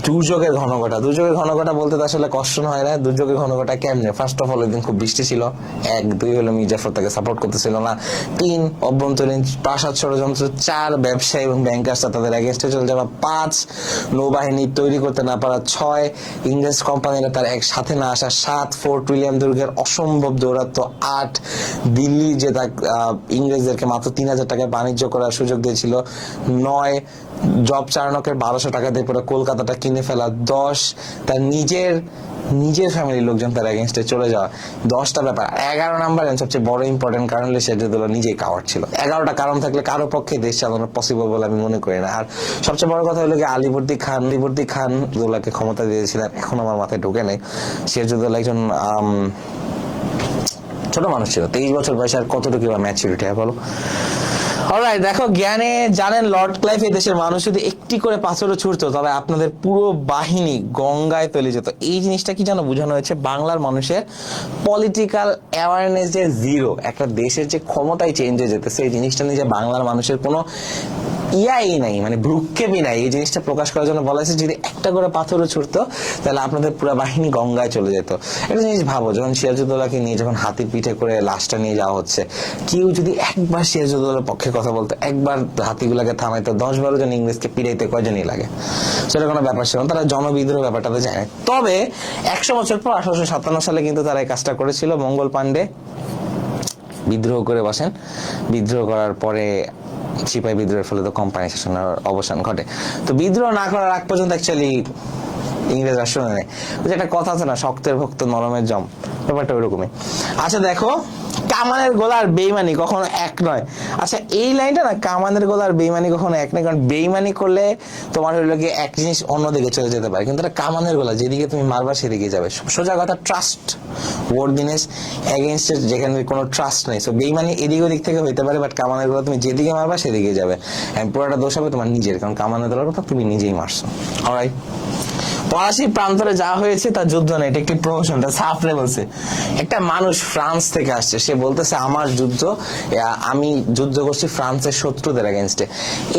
দুর্যোগের ঘনঘটা বলতে তো আসলে কষ্ট হয় না। দুর্যোগের ঘনঘটা কেমনে? ফার্স্ট অফ অল একদিন খুব বৃষ্টি ছিল, 1, 2 হলো মির্জাফর তাকে সাপোর্ট করতেছিল না, 3 অভ্যন্তরীণ প্রাসাদ ষড়যন্ত্র, 4 ব্যবসায়ী এবং ব্যাংকার্সরা তাদের এগেনস্টে চলে যাওয়া, 5 নৌবাহিনী তৈরি করতে না পারা, 6 ইংরেজ কোম্পানিরা তার এক সাথে না আসা, 7 ফোর্ট উইলিয়াম দুর্গের অসম্ভব দৌরাত্ম, 8 দিল্লি যে তা ইংরেজদেরকে মাত্র 3,000 টাকায় বাণিজ্য করার সুযোগ দিয়েছিল, 9 জব চারণকের 1200 টাকা দিয়ে পুরো কলকাতাটা কিনে ফেলা, 10 তার নিজের ফ্যামিলির লোকজন তার এগেনস্টে চলে যাওয়া। 10টা ব্যাপার। 11 নাম্বার সবচেয়ে বড় ইম্পর্টেন্ট কারণ হলো সিরাজউদ্দৌলা নিজেই কাওয়ার্ড ছিল। 11টা কারণ থাকলে কারো পক্ষে দেশ চালানো পসিবল বলে আমি মনে করি না। আর সবচেয়ে বড় কথা হলো আলীবর্দী খান দৌলাকে ক্ষমতা দিয়েছিলেন, এখন আমার মাথায় ঢোকে নেই। সিরাজউদ্দৌলা একজন ছোট মানুষ ছিল, 23 বছর বয়সে আর কতটুকু ম্যাচুরিটি বলো। অলরাইট, দেখো, জ্ঞানে জানেন লর্ড ক্লাইভ এই দেশের মানুষ যদি একটি করে পাথরও ছুড়তো তবে আপনাদের পুরো বাহিনী গঙ্গায় তলে যেত। এই জিনিসটা কি জানো বোঝানো হয়েছে? বাংলার মানুষের পলিটিক্যাল অ্যাওয়ারনেস যে জিরো, একটা দেশের যে ক্ষমতায় চেঞ্জ হয়ে যেতেছে, এই জিনিসটা নিয়ে যে বাংলার মানুষের কোনো নাই, মানে ভ্রুক্ষেপই নাই, এই জিনিসটা প্রকাশ করার জন্য বলা হয়েছে যদি একটা করে পাথরও ছুটতো তাহলে আপনাদের পুরো বাহিনী গঙ্গায় চলে যেত। একটা জিনিস ভাবো, যখন সিরাজউদ্দৌলাকে নিয়ে যখন হাতির পিঠে করে লাশটা নিয়ে যাওয়া হচ্ছে, কেউ যদি একবার সিরাজউদ্দৌলার পক্ষে কথা বলতো, একবার হাতিগুলাকে থামাইতো, 10-12 জন ইংরেজকে পিড়াইতে কয়জনই লাগে, সেটা কোনো ব্যাপার ছিল না। তারা জনবিদ্রোহ ব্যাপারটা তো জানে। তবে 100 বছর পর 1857 সালে কিন্তু তারা এই কাজটা করেছিল। মঙ্গল পান্ডে বিদ্রোহ করে বসেন। বিদ্রোহ করার পরে সিপাহী বিদ্রোহের ফলে তো কোম্পানি শাসনের অবসান ঘটে। তো বিদ্রোহ না করার আগ পর্যন্ত অ্যাকচুয়ালি ইংরেজরা শুনে নেয়। একটা কথা আছে না, শক্তের ভক্ত নরমের জম, ব্যাপারটা ওইরকমই। আচ্ছা দেখো, কামানের গোলার বেইমানি কখনো এক নয়। আচ্ছা এই লাইনটা না, কামানের গোলার বেইমানি কখনো এক নয়, কারণ বেইমানি করলে তোমার হইলো গিয়ে এক জিনিস অন্যদিকে চলে যেতে পারে, কিন্তু এটা কামানের গোলা, যেদিকে তুমি মারবা সেদিকে যাবে। সোজা কথা, ট্রাস্ট ওয়ার্দিনেস এগেইনস্ট যেখানে কোনো ট্রাস্ট নেই। সো বেইমানি এদিক ওদিক থেকে হইতে পারে, বাট কামানের গোলা তুমি যেদিকে মারবা সেদিকে যাবে, পুরোটা দোষ হবে তোমার নিজের, কারণ কামানের গোলার কথা তুমি নিজেই মারছো। অলরাইট, ফরাসি প্রান্তরে যা হয়েছে তা যুদ্ধ না, এটা একটি প্রহসন। সাফরে বলছে, একটা মানুষ ফ্রান্স থেকে আসছে, সে বলতেছে আমার যুদ্ধ, আমি যুদ্ধ করছি ফ্রান্সের শত্রুদের এগেনস্টে।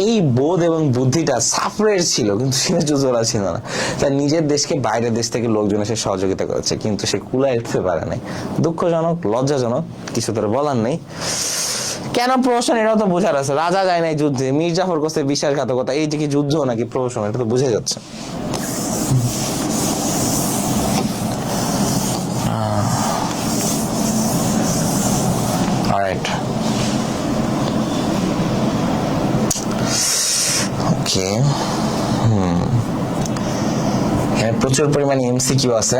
এই বোধ এবং বুদ্ধিটা সাফরের ছিল, কিন্তু সিরাজউদ্দৌলা ছিল না। তার নিজের দেশকে বাইরের দেশ থেকে লোকজন এসে সহযোগিতা করেছে, কিন্তু সে কুলায় উঠতে পারে নাই। দুঃখজনক, লজ্জাজনক, কিছু তোর বলার নেই। কেন প্রহসন, এটাও তো বোঝার আছে। রাজা যায় নাই যুদ্ধে, মির্জাফর করছে বিশ্বাসঘাতকতা, এই যে কি যুদ্ধ নাকি প্রহসন, এটা তো বুঝে যাচ্ছে। Alright. Okay. এখানে প্রচুর পরিমাণে এমসিকিউ আছে,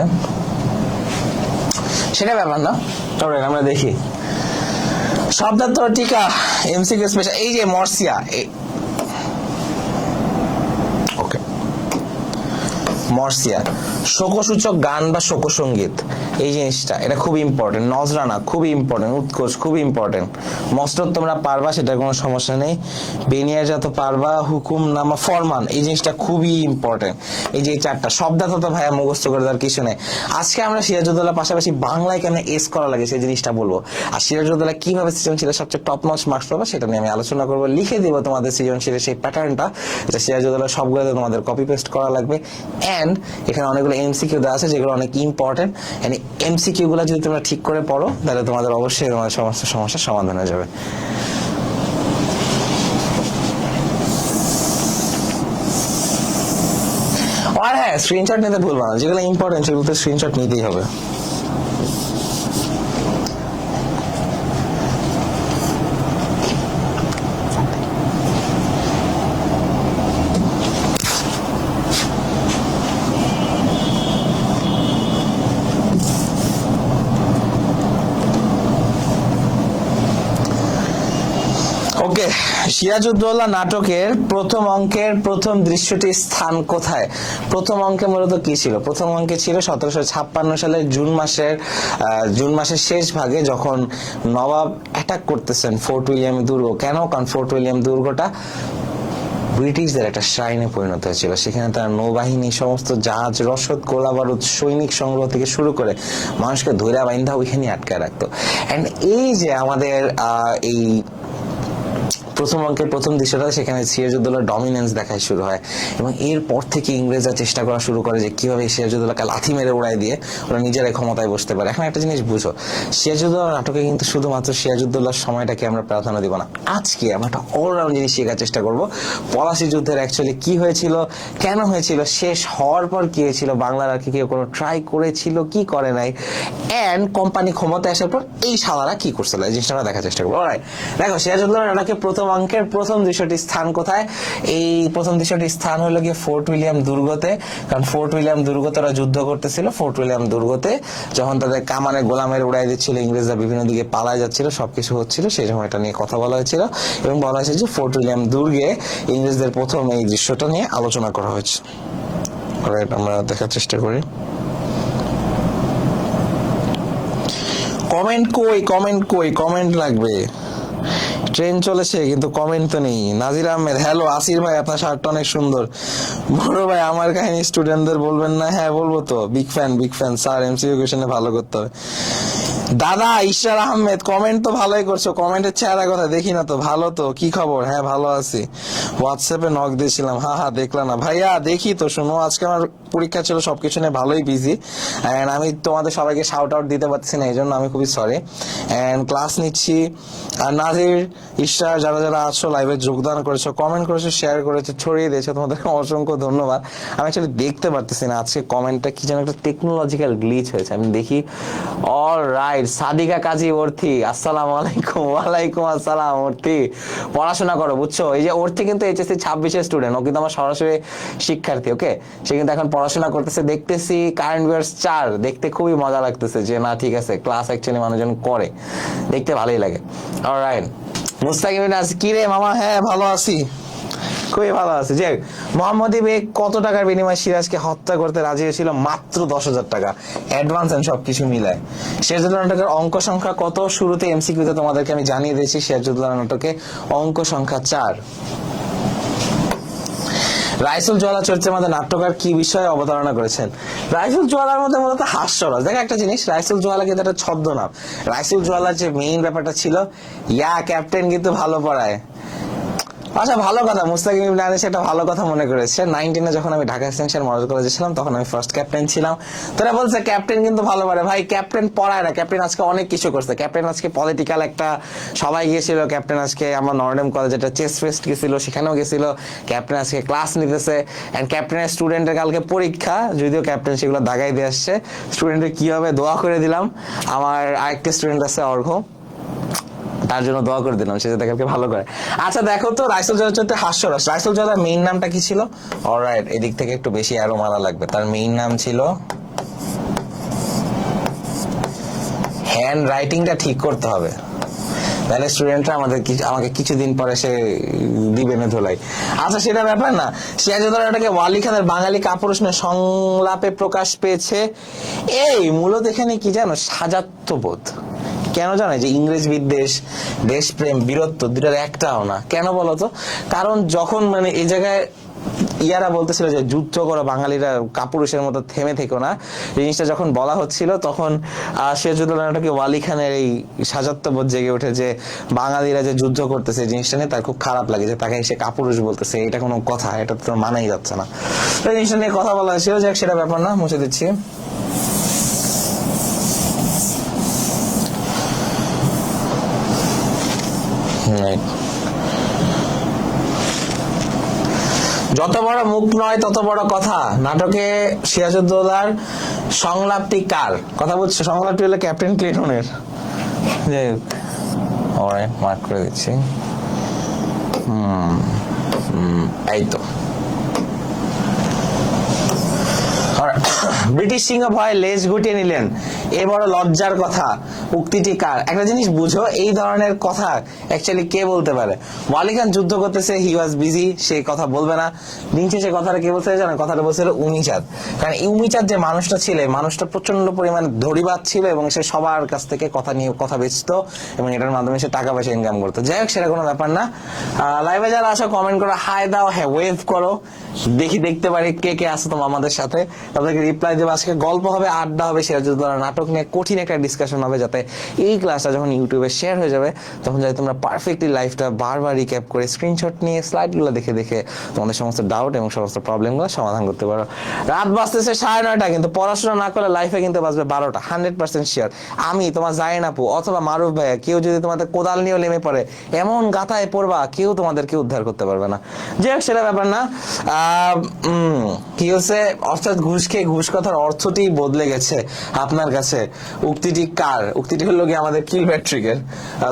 সেটা ব্যাপার না। তবে আমরা দেখি শব্দার্থ টিকা এমসিকিউ স্পেশাল। এই যে মর্সিয়া, ওকে, মর্সিয়া শোকসূচক গান বা শোকসঙ্গীত, এই জিনিসটা এটা খুব ইম্পর্টেন্ট। নজরানা খুবই ইম্পর্টেন্ট, উৎকোচ খুবই ইম্পর্টেন্ট। মসনদ তোমরা পারবা, সেটা কোনো সমস্যা নেই। বেনিয়াজা তো পারবা, হুকুম নামা, ফরমান, এই জিনিসটা খুবই ইম্পর্টেন্ট। এই যে 4টা শব্দার্থ তো ভাইয়া মুখস্থ করে দেওয়ার কিছু নেই। আজকে আমরা সিরাজউদ্দৌলার পাশাপাশি বাংলায় কেন এস করা লাগে সেই জিনিসটা বলবো, আর সিরাজউদ্দৌলা কিভাবে সৃজনশীলের সবচেয়ে টপ নচ মার্কস পাবো সেটা নিয়ে আমি আলোচনা করবো। লিখে দিব তোমাদের সৃজনশীলের সেই প্যাটার্নটা, যেটা সিরাজউদ্দৌলার সবগুলোতে তোমাদের কপি পেস্ট করা লাগবে। এন্ড এখানে অনেকগুলো এমসিকিউ দেওয়া আছে যেগুলো অনেক ইম্পর্টেন্ট। এমসিকিউ গুলা যদি তোমরা ঠিক করে পড়ো তাহলে তোমাদের অবশ্যই তোমাদের সমস্ত সমস্যার সমাধান হয়ে যাবে। আর হ্যাঁ, স্ক্রিনশট নিতে ভুলবা না, যেগুলো ইম্পর্টেন্ট সেগুলোতে স্ক্রিনশট নিতেই হবে। ওকে, সিরাজউদ্দৌলা নাটকের প্রথম অঙ্কের প্রথম দৃশ্যটির স্থান কোথায়? প্রথম অঙ্কে মূলত কি ছিল? প্রথম অঙ্কে ছিল 1756 সালের জুন মাসের শেষ ভাগে, যখন নবাব অ্যাটাক করতেছেন ফোর্ট উইলিয়াম দুর্গ। কেন? কারণ ফোর্ট উইলিয়াম দুর্গটা ব্রিটিশদের একটা শ্রাইনে পরিণত হয়েছিল। সেখানে তারা নৌবাহিনী, সমস্ত জাহাজ, রসদ, গোলা বারুদ, সৈনিক সংগ্রহ থেকে শুরু করে মানুষকে ধৈর্য বাইন্ধা ওইখানে আটকায় রাখতো। এন্ড এই যে আমাদের এই প্রথম অঙ্কের প্রথম দৃশ্যটা, সেখানে সিরাজউদ্দৌলার ডমিনেন্স দেখায় শুরু হয়, এবং এরপর থেকে ইংরেজরা চেষ্টা করা শুরু করে যে কিভাবে সিরাজউদ্দৌলাকে লাথি মেরে উড়াই দিয়ে ওরা নিজেরাই ক্ষমতায় বসতে পারে। এখন একটা জিনিস বুঝো, সিরাজউদ্দৌলা নাটকে কিন্তু শুধুমাত্র সিরাজউদ্দৌলার সময়টাকে আমরা প্রাধান্য দিব না। আজকে আমরা একটা অলরাউন্ড জিনিস শেখার চেষ্টা করব। পলাশী যুদ্ধের অ্যাকচুয়ালি কি হয়েছিল, কেন হয়েছিল, শেষ হওয়ার পর কি হয়েছিল, বাংলার আর কি কেউ কোনো ট্রাই করেছিল, কি করে নাই, এন্ড কোম্পানি ক্ষমতায় আসার পর এই শালারা কি করছিল, এই জিনিসটা আমরা দেখার চেষ্টা করবো। অলরাইট, দেখো সিরাজউদ্দৌলা নাটকে প্রথম অঙ্কের প্রথম দৃশ্যটির স্থান কোথায়? এই প্রথম দৃশ্যটির স্থান হলো গিয়ে ফোর্ট উইলিয়াম দুর্গতে। কারণ ফোর্ট উইলিয়াম দুর্গতে ওরা যুদ্ধ করতেছিল। ফোর্ট উইলিয়াম দুর্গতে যখন তাদের কামানে গোলামের উড়াই দিচ্ছিল, ইংরেজরা বিভিন্ন দিকে পালায় যাচ্ছিল, সবকিছু হচ্ছিল, সেই সময় এটা নিয়ে কথা বলা হয়েছিল, এবং বলা হয়েছে যে ফোর্ট উইলিয়াম দুর্গে ইংরেজদের প্রথম এই দৃশ্যটা নিয়ে আলোচনা করা হয়েছে। অলরাইট, আমরা দেখার চেষ্টা করি। কমেন্ট লাগবে। ট্রেন চলেছে কিন্তু কমেন্ট তো নেই। নাজির আহমেদ, হ্যালো। আসির ভাই, আপনার শার্টটা অনেক সুন্দর। বড় ভাই, আমার কাহিনী স্টুডেন্টদের বলবেন না? হ্যাঁ বলবো তো, বিগ ফ্যান স্যার, এমসিকিউ কোশ্চেনে ভালো করতে হবে। দাদা ইশরার আহমেদ, কমেন্ট তো ভালোই করছো, কমেন্টের চেহারা কথা দেখি না তো। ভালো তো, কি খবর? হ্যাঁ ভালো আছি। হোয়াটসঅ্যাপে নক দিয়েছিলাম, দেখলাম না ভাইয়া। দেখি তো, শোনো, আজকে আমার পরীক্ষা ছিল, সবকিছু নিয়ে ভালোই বিজি, এন্ড আমি তোমাদের সবাইকে শাউট আউট দিতে পারছি না, এই জন্য আমি খুবই সরি। এন্ড ক্লাস নিচ্ছি। আর নাজির, ইশরার, যারা যারা আছো লাইভে যোগদান করেছো, কমেন্ট করেছো, শেয়ার করেছো, ছড়িয়ে দিয়েছো, তোমাদেরকে অসংখ্য ধন্যবাদ। আমি অ্যাকচুয়ালি দেখতে পারতেছি না আজকে কমেন্টটা, কি যেন একটা টেকনোলজিক্যাল গ্লিচ হয়েছে, আমি দেখি। অলরাইট, সাদিকা কাজী অর্থী, আসসালামু আলাইকুম। ওয়ালাইকুম আসসালাম। অর্থী, পড়াশোনা করো, বুঝছো? এই যে অর্থী কিন্তু এইচএসসি 26-এর স্টুডেন্ট, ও কিন্তু আমার সরাসরি শিক্ষার্থী। ওকে, সে কিন্তু এখন পড়াশোনা করতেছে। দেখতেছি কারেন্ট অ্যাফেয়ার্স 4 দেখতে খুবই মজা লাগতেছে, যে না ঠিক আছে, ক্লাস অ্যাকচুয়ালি মানুষজন করে, দেখতে ভালোই লাগে। অলরাইট, মুস্তাকিম আছি, কি রে মামা? হ্যাঁ ভালো আছি, খুবই ভালো আছে। যে মোহাম্মদ বেগ কত টাকার বিনিময়ে সিরাজকে হত্যা করতে রাজি হয়েছিল? মাত্র 10,000 টাকা, অ্যাডভান্স এন্ড সবকিছু মিলায়। সিরাজউদ্দৌলা নাটকের অঙ্ক সংখ্যা কত? শুরুতে এমসিকিউতে তোমাদেরকে আমি জানিয়ে দিয়েছি, সিরাজউদ্দৌলা নাটকে অঙ্ক সংখ্যা 4। রাইসুল জোয়ালা চরিত্রের মধ্যে নাট্যকার কি বিষয়ে অবতারণা করেছেন? রাইসুল জোয়ালার মধ্যে মূলত হাস্যরস। দেখো একটা জিনিস, রাইসুল জোয়ালা কিন্তু একটা ছদ্মনাম। রাইসুল জোয়ালার যে মেইন ব্যাপারটা ছিল, ক্যাপ্টেন কিন্তু ভালো পড়ায়। আচ্ছা, ভালো কথা, মুস্তাকিম ইবনে আনিস একটা ভালো কথা মনে করেছে। 19 যখন আমি ঢাকা এক্সটেনশন মডেল কলেজে ছিলাম, তখন আমি ফার্স্ট ক্যাপ্টেন ছিলাম। তোরা বলছে ক্যাপ্টেন কিন্তু ভালো পারে। ভাই, ক্যাপ্টেন পড়ায় না, ক্যাপ্টেন আজকে অনেক কিছু করছে। ক্যাপ্টেন আজকে পলিটিক্যাল একটা সবাই গিয়েছিল, ক্যাপ্টেন আজকে আমার নর্ডেম কলেজে একটা চেস ফেস্ট গেছিল, সেখানেও গেছিল। ক্যাপ্টেন আজকে ক্লাস নিতেছে, এন্ড ক্যাপ্টেনের স্টুডেন্টের কালকে পরীক্ষা, যদিও ক্যাপ্টেন সেগুলো দাগাই দিয়ে আসছে। স্টুডেন্টের কি হবে দোয়া করে দিলাম। আমার আরেকটা স্টুডেন্ট আছে অর্ঘ, তার জন্য দোয়া করে দিলাম, সে যাতে কালকে ভালো করে। আচ্ছা দেখো তো, রাইসুল জোয়ালার চরিত্রে হাস্যরস। রাইসুল জোয়ালার মেইন নামটা কি ছিল? অলরাইট, এদিক থেকে একটু বেশি অ্যারো মারা লাগবে। তার মেইন নাম ছিল, হ্যান্ড রাইটিংটা ঠিক করতে হবে, তাহলে স্টুডেন্টরা আমাকে কিছুদিন পরে সে দিবে না ধোলাই। আচ্ছা, সেটা ব্যাপার না। সিরাজউদ্দৌলা নাটকে ওয়ালি খানের বাঙালি কাপুরুষের সংলাপে প্রকাশ পেয়েছে এই মূলত এখানে কি জানো, সাজাত্যবোধ। কেন জানো? যে ইংরেজ বিদ্বেষ, দেশপ্রেম, বীরত্ব দুটার একটাও না। কেন বলতো? কারণ যখন এই জায়গায় ইয়ারা বলতেছিল যে যুদ্ধ করো, বাঙালিরা কাপুরুষের মতো থেমে থেকো না, জিনিসটা যখন বলা হচ্ছিল, তখন সিরাজউদ্দৌলা নাটকে ওয়ালি খানের এই সাজাত্যবোধ জেগে ওঠে, যে বাঙালিরা যে যুদ্ধ করতেছে জিনিসটা নিয়ে তার খুব খারাপ লাগে, যে তাকে সে কাপুরুষ বলতেছে, এটা কোনো কথা, এটা তো মানাই যাচ্ছে না। এই জিনিসটা নিয়ে কথা বলা হয়েছিল, যাক সেটা ব্যাপার না, মুছে দিচ্ছি। যত বড় মুখ নয় তত বড় কথা নাটকে সিরাজউদ্দৌলার সংলাপটি কার? কথা বলছে, সংলাপটি হলো ক্যাপ্টেন ক্লিটনের। যাই হোক, অলরাইট, মার্ক করে দিচ্ছি। এই তো ব্রিটিশ সিংহ ভয়ে লেজ গুটিয়ে নিলেন, এ বড় লজ্জার কথা, উক্তিটি কার? একটা জিনিস বুঝো, এই ধরনের কথা অ্যাকচুয়ালি কে বলতে পারে? ওয়ালি খান যুদ্ধ করতেছে, হি ওয়াজ বিজি, সে কথা বলবে না। দিন শেষে কথাটা কে বলতে জানো? কথাটা বলছিল উমিচাঁদ। কারণ উমিচাঁদ যে মানুষটা ছিল, মানুষটা প্রচন্ড পরিমাণে ধড়িবাজ ছিল এবং সে সবার কাছ থেকে কথা নিয়ে কথা বেচতো এবং এটার মাধ্যমে সে টাকা পয়সা ইনকাম করতো। যাই হোক, সেটা কোনো ব্যাপার না। লাইভে যারা আসো কমেন্ট করো, হাই দাও, হ্যাঁ ওয়েভ করো, দেখতে পারি কে কে আসো তোমার আমাদের সাথে, তাদেরকে রিপ্লাই দেবো। আজকে গল্প হবে, আড্ডা হবে, সিরাজউদ্দৌলা নাটক নিয়ে কঠিন একটা ডিসকাশন হবে, যাতে এই ক্লাসটা যখন ইউটিউবে শেয়ার হয়ে যাবে তখন যাতে তোমরা পারফেক্টলি লাইফটা বারবার রিক্যাপ করে স্ক্রিনশট নিয়ে স্লাইডগুলো দেখে দেখে তোমাদের সমস্ত ডাউট এবং সমস্ত প্রবলেমগুলো সমাধান করতে পারো। রাত বাজতেছে 9:30, কিন্তু পড়াশোনা না করলে লাইফে কিন্তু বাজবে 12টা, 100% শিওর। আমি তোমার জায়েন আপু অথবা মারুফ ভাইয়া, কেউ যদি তোমাদের কোদাল নিয়েও নেমে পড়ে, এমন গাথায় পড়বা কেউ তোমাদেরকে উদ্ধার করতে পারবে না। যাই হোক, সেটা ব্যাপার না। কি হচ্ছে, অর্থাৎ ঘুষ খেয়ে ঘুষ কথার অর্থটি বদলে গেছে আপনার কাছে। উক্তিটি কার? উক্তিটি হলো কি আমাদের কিলপ্যাট্রিকের।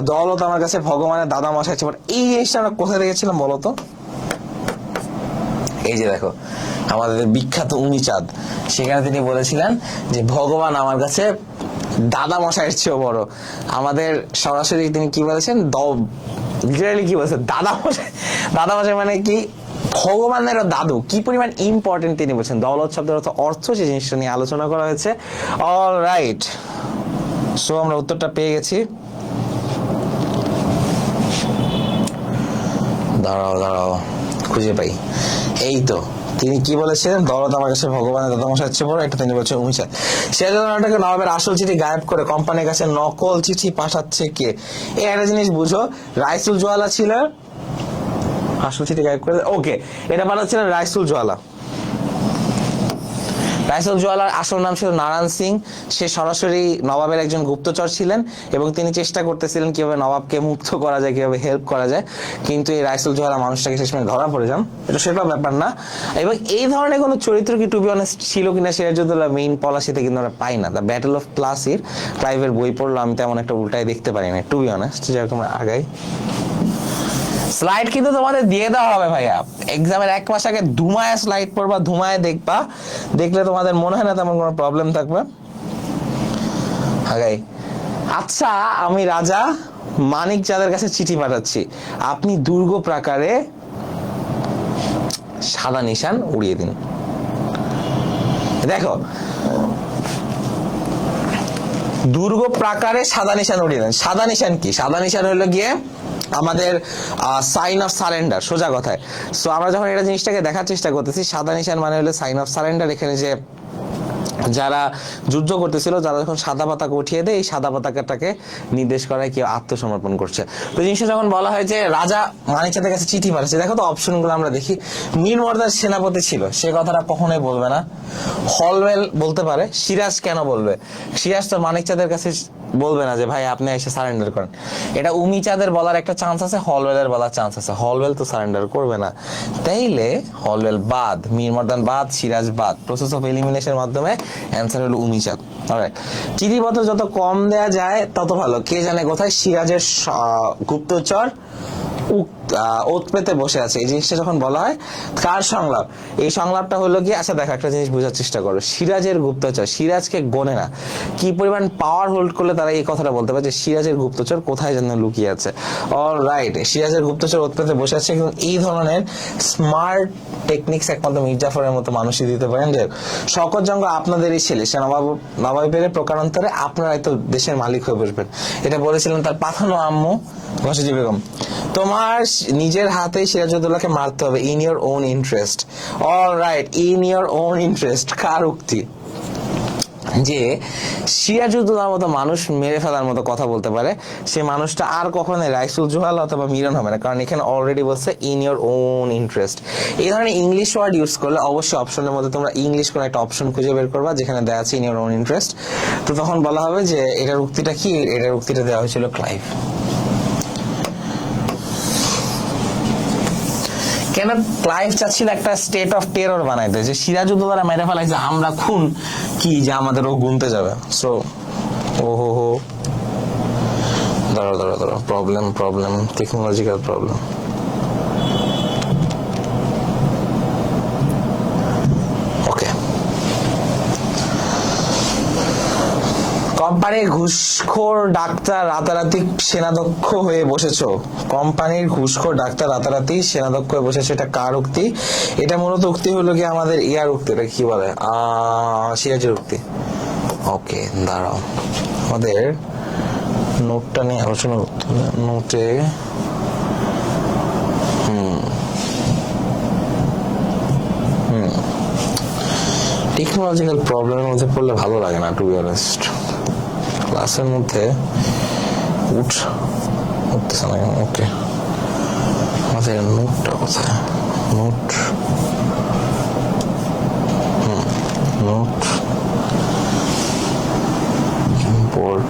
দৌলত আমার কাছে ভগবানের দাদা মশাই ছিল। এই জিনিসটা আমরা কোথায় দেখেছিলাম বলতো? এই যে দেখো, আমাদের বিখ্যাত উমিচাঁদ, সেখানে তিনি বলেছিলেন যে ভগবান আমার কাছে দাদা মশাইয়ের চেয়েও বড়। আমাদের সরাসরি তিনি কি বলেছেন, লিটারালি কি বলেছেন, দাদা মশাই। দাদা মশাই মানে কি? ভগবানেরও দাদু। কি পরিমাণ ইম্পর্টেন্ট তিনি বলছেন। দৌলত শব্দের অর্থ, সেই জিনিসটা নিয়ে আলোচনা করা হয়েছে। অল রাইট, সো আমরা উত্তরটা পেয়ে গেছি। দাঁড়াও খুঁজে পাই। এই তো, তিনি কি বলেছিলেন? দৌলত আমার কাছে ভগবানের দাদা মশাই হচ্ছে বড়। এটা তিনি বলছেন উমিচাঁদ। সিরাজউদ্দৌলাটাকে নবাবের আসল চিঠি গায়েব করে কোম্পানির কাছে নকল চিঠি পাঠাচ্ছে কে? এই একটা জিনিস বুঝো, রাইসুল জওয়ালা ছিল আসল চিঠি গায়েব করে। ওকে, এটা পাঠাচ্ছিলেন রাইসুল জওয়ালা। রাইসুল জওয়ালার আসল নাম ছিল নারায়ণ সিং। সে সরাসরি নবাবের একজন গুপ্তচর ছিলেন এবং তিনি চেষ্টা করতেছিলেন কিভাবে নবাবকে মুক্ত করা যায়, কিভাবে হেল্প করা যায়। কিন্তু এই রাইসুল জওয়ালা মানুষটাকে শেষমেশ ধরা পড়ে যান। এটা সেটা ব্যাপার না। এবং এই ধরনের কোনো চরিত্র কি টু বি অনেস্ট ছিল কিনা সিরাজউদ্দৌলা মেইন পলাশিতে কিন্তু আমরা পাই না। দ্য ব্যাটল অফ প্লাসির ক্লাইভের বই পড়লো, আমি তেমন একটা উল্টায় দেখতে পারি না টু বি অনেস্ট। যেরকম আগাই স্লাইড কিন্তু তোমাদের দিয়ে দেওয়া হবে ভাইয়া। এক্সামের 1 মাস আগে ধুমায় স্লাইড পড়বা, ধুমায় দেখবা, দেখলে তোমাদের মনে হয় না তেমন কোনো প্রবলেম থাকবে। আচ্ছা, আমি রাজা মানিক চাঁদের কাছে চিঠি পাঠাচ্ছি, আপনি দুর্গ প্রাকারে সাদা নিশান উড়িয়ে দিন। দেখো, দুর্গ প্রাকারে সাদা নিশান উড়িয়ে দেন। সাদা নিশান কি? সাদা নিশান হলো গিয়ে আমাদের সাইন অফ সারেন্ডার, সোজা কথায়। সো আমরা যখন এটা জিনিসটাকে দেখার চেষ্টা করতেছি, সাদা নিশান মানে হলো সাইন অফ সারেন্ডার। এখানে যে যারা যুদ্ধ করতেছিল, যারা যখন সাদা পতাকা উঠিয়ে দেয়, এই সাদা পতাকাটাকে নির্দেশ করায় কেউ আত্মসমর্পণ করছে। তো জিনিসটা যখন বলা হয় যে রাজা মানিক চাঁদের কাছে চিঠি পাঠাচ্ছে, দেখো তো অপশনগুলো আমরা দেখি। মীর মর্দার সেনাপতি ছিল, সে কথাটা কখনোই বলবে না। হলওয়েল বলতে পারে। সিরাজ কেন বলবে? সিরাজ তো মানিক চাঁদের কাছে বলবে না যে ভাই আপনি এসে সারেন্ডার করেন। এটা উমিচাঁদের বলার একটা চান্স আছে, হলওয়েলের বলার চান্স আছে। হলওয়েল তো সারেন্ডার করবে না। তাইলে হলওয়েল বাদ, মীর মর্দান বাদ, সিরাজ বাদ। প্রসেস অফ এলিমিনেশনের মাধ্যমে অ্যান্সার হলো উমিচাঁদ। অলরাইট, চিঠিপত্র যত কম দেয়া যায় তত ভালো। কে জানে কোথায় সিরাজের গুপ্তচর ওত পেতে বসে আছে। এই জিনিসটা যখন বলা হয়, কার সংলাপ? এই সংলাপটা হলো কি, আচ্ছা দেখো একটা জিনিস বোঝার চেষ্টা করো। সিরাজের গুপ্তচর, সিরাজকে গোনে না। কি পরিমাণ পাওয়ার হোল্ড করলে তারা এই কথাটা বলতে পারে যে সিরাজের গুপ্তচর কোথায় যেন লুকিয়ে আছে। অলরাইট, সিরাজের গুপ্তচর ওত পেতে বসে আছে। কিন্তু এই ধরনের স্মার্ট টেকনিক্স একমাত্র মীর জাফরের মতো মানুষই দিতে পারেন। যে শওকত জঙ্গ আপনাদেরই ছেলে, সে নবাবের প্রকারান্তরে আপনারাই তো দেশের মালিক হয়ে বসবেন। এটা বলেছিলেন তার পাঠানো আম্মু ঘসেজি বেগম। তোমার নিজের হাতেই সিরাজউদ্দৌলাকে মারতে হবে, in your own interest. Alright, in your own interest কার উক্তি? যে সিরাজউদ্দৌলার মতো মানুষ মেরে ফেলার মতো কথা বলতে পারে, সে মানুষটা আর কখনো রাইসুল জওয়ালা অথবা মিরন হবে না। কারণ এখানে অলরেডি বলছে ইন ইওর ওন ইন্টারেস্ট। এই ধরনের ইংলিশ ওয়ার্ড ইউজ করলে অবশ্যই অপশনের মধ্যে তোমরা ইংলিশ কোনো একটা অপশন খুঁজে বের করবা যেখানে দেওয়া আছে ইন ইওর ওন ইন্টারেস্ট। তো তখন বলা হবে যে এটার উক্তিটা কি? এটার উক্তিটা দেওয়া হয়েছিল ক্লাইভ। কেন ক্লাইভ চাচ্ছিল একটা স্টেট অফ টেরর বানাইতে, যে সিরাজউদ্দৌলা মেরে ফেলাইছে, আমরা খুন কি যে আমাদের ও গুনতে যাবে। সো ওহো দাঁড়াও প্রবলেম টেকনোলজিক্যাল প্রবলেম। ওকে, কোম্পানির ঘুষখোর ডাক্তার রাতারাতি সেনাধ্যক্ষ হয়ে বসেছো। কোম্পানির ঘুষখোর ডাক্তার রাতারাতি সেনাধ্যক্ষ হয়ে বসেছে, এটা কার উক্তি? এটা মূলত উক্তি হলো কি আমাদের ইয়ার উক্তি, এটা কি বলে, সিরাজের উক্তি। ওকে, দাঁড়াও, আমাদের নোটটা নিয়ে আলোচনা করতে হবে। নোটে টেকনোলজিক্যাল প্রবলেমের মধ্যে পড়লে ভালো লাগে না, টু বি অনেস্ট। ক্লাসের মধ্যে উঠতেছে না। ওকে, আমাদের নোটটা কোথায়? নোট ইম্পোর্ট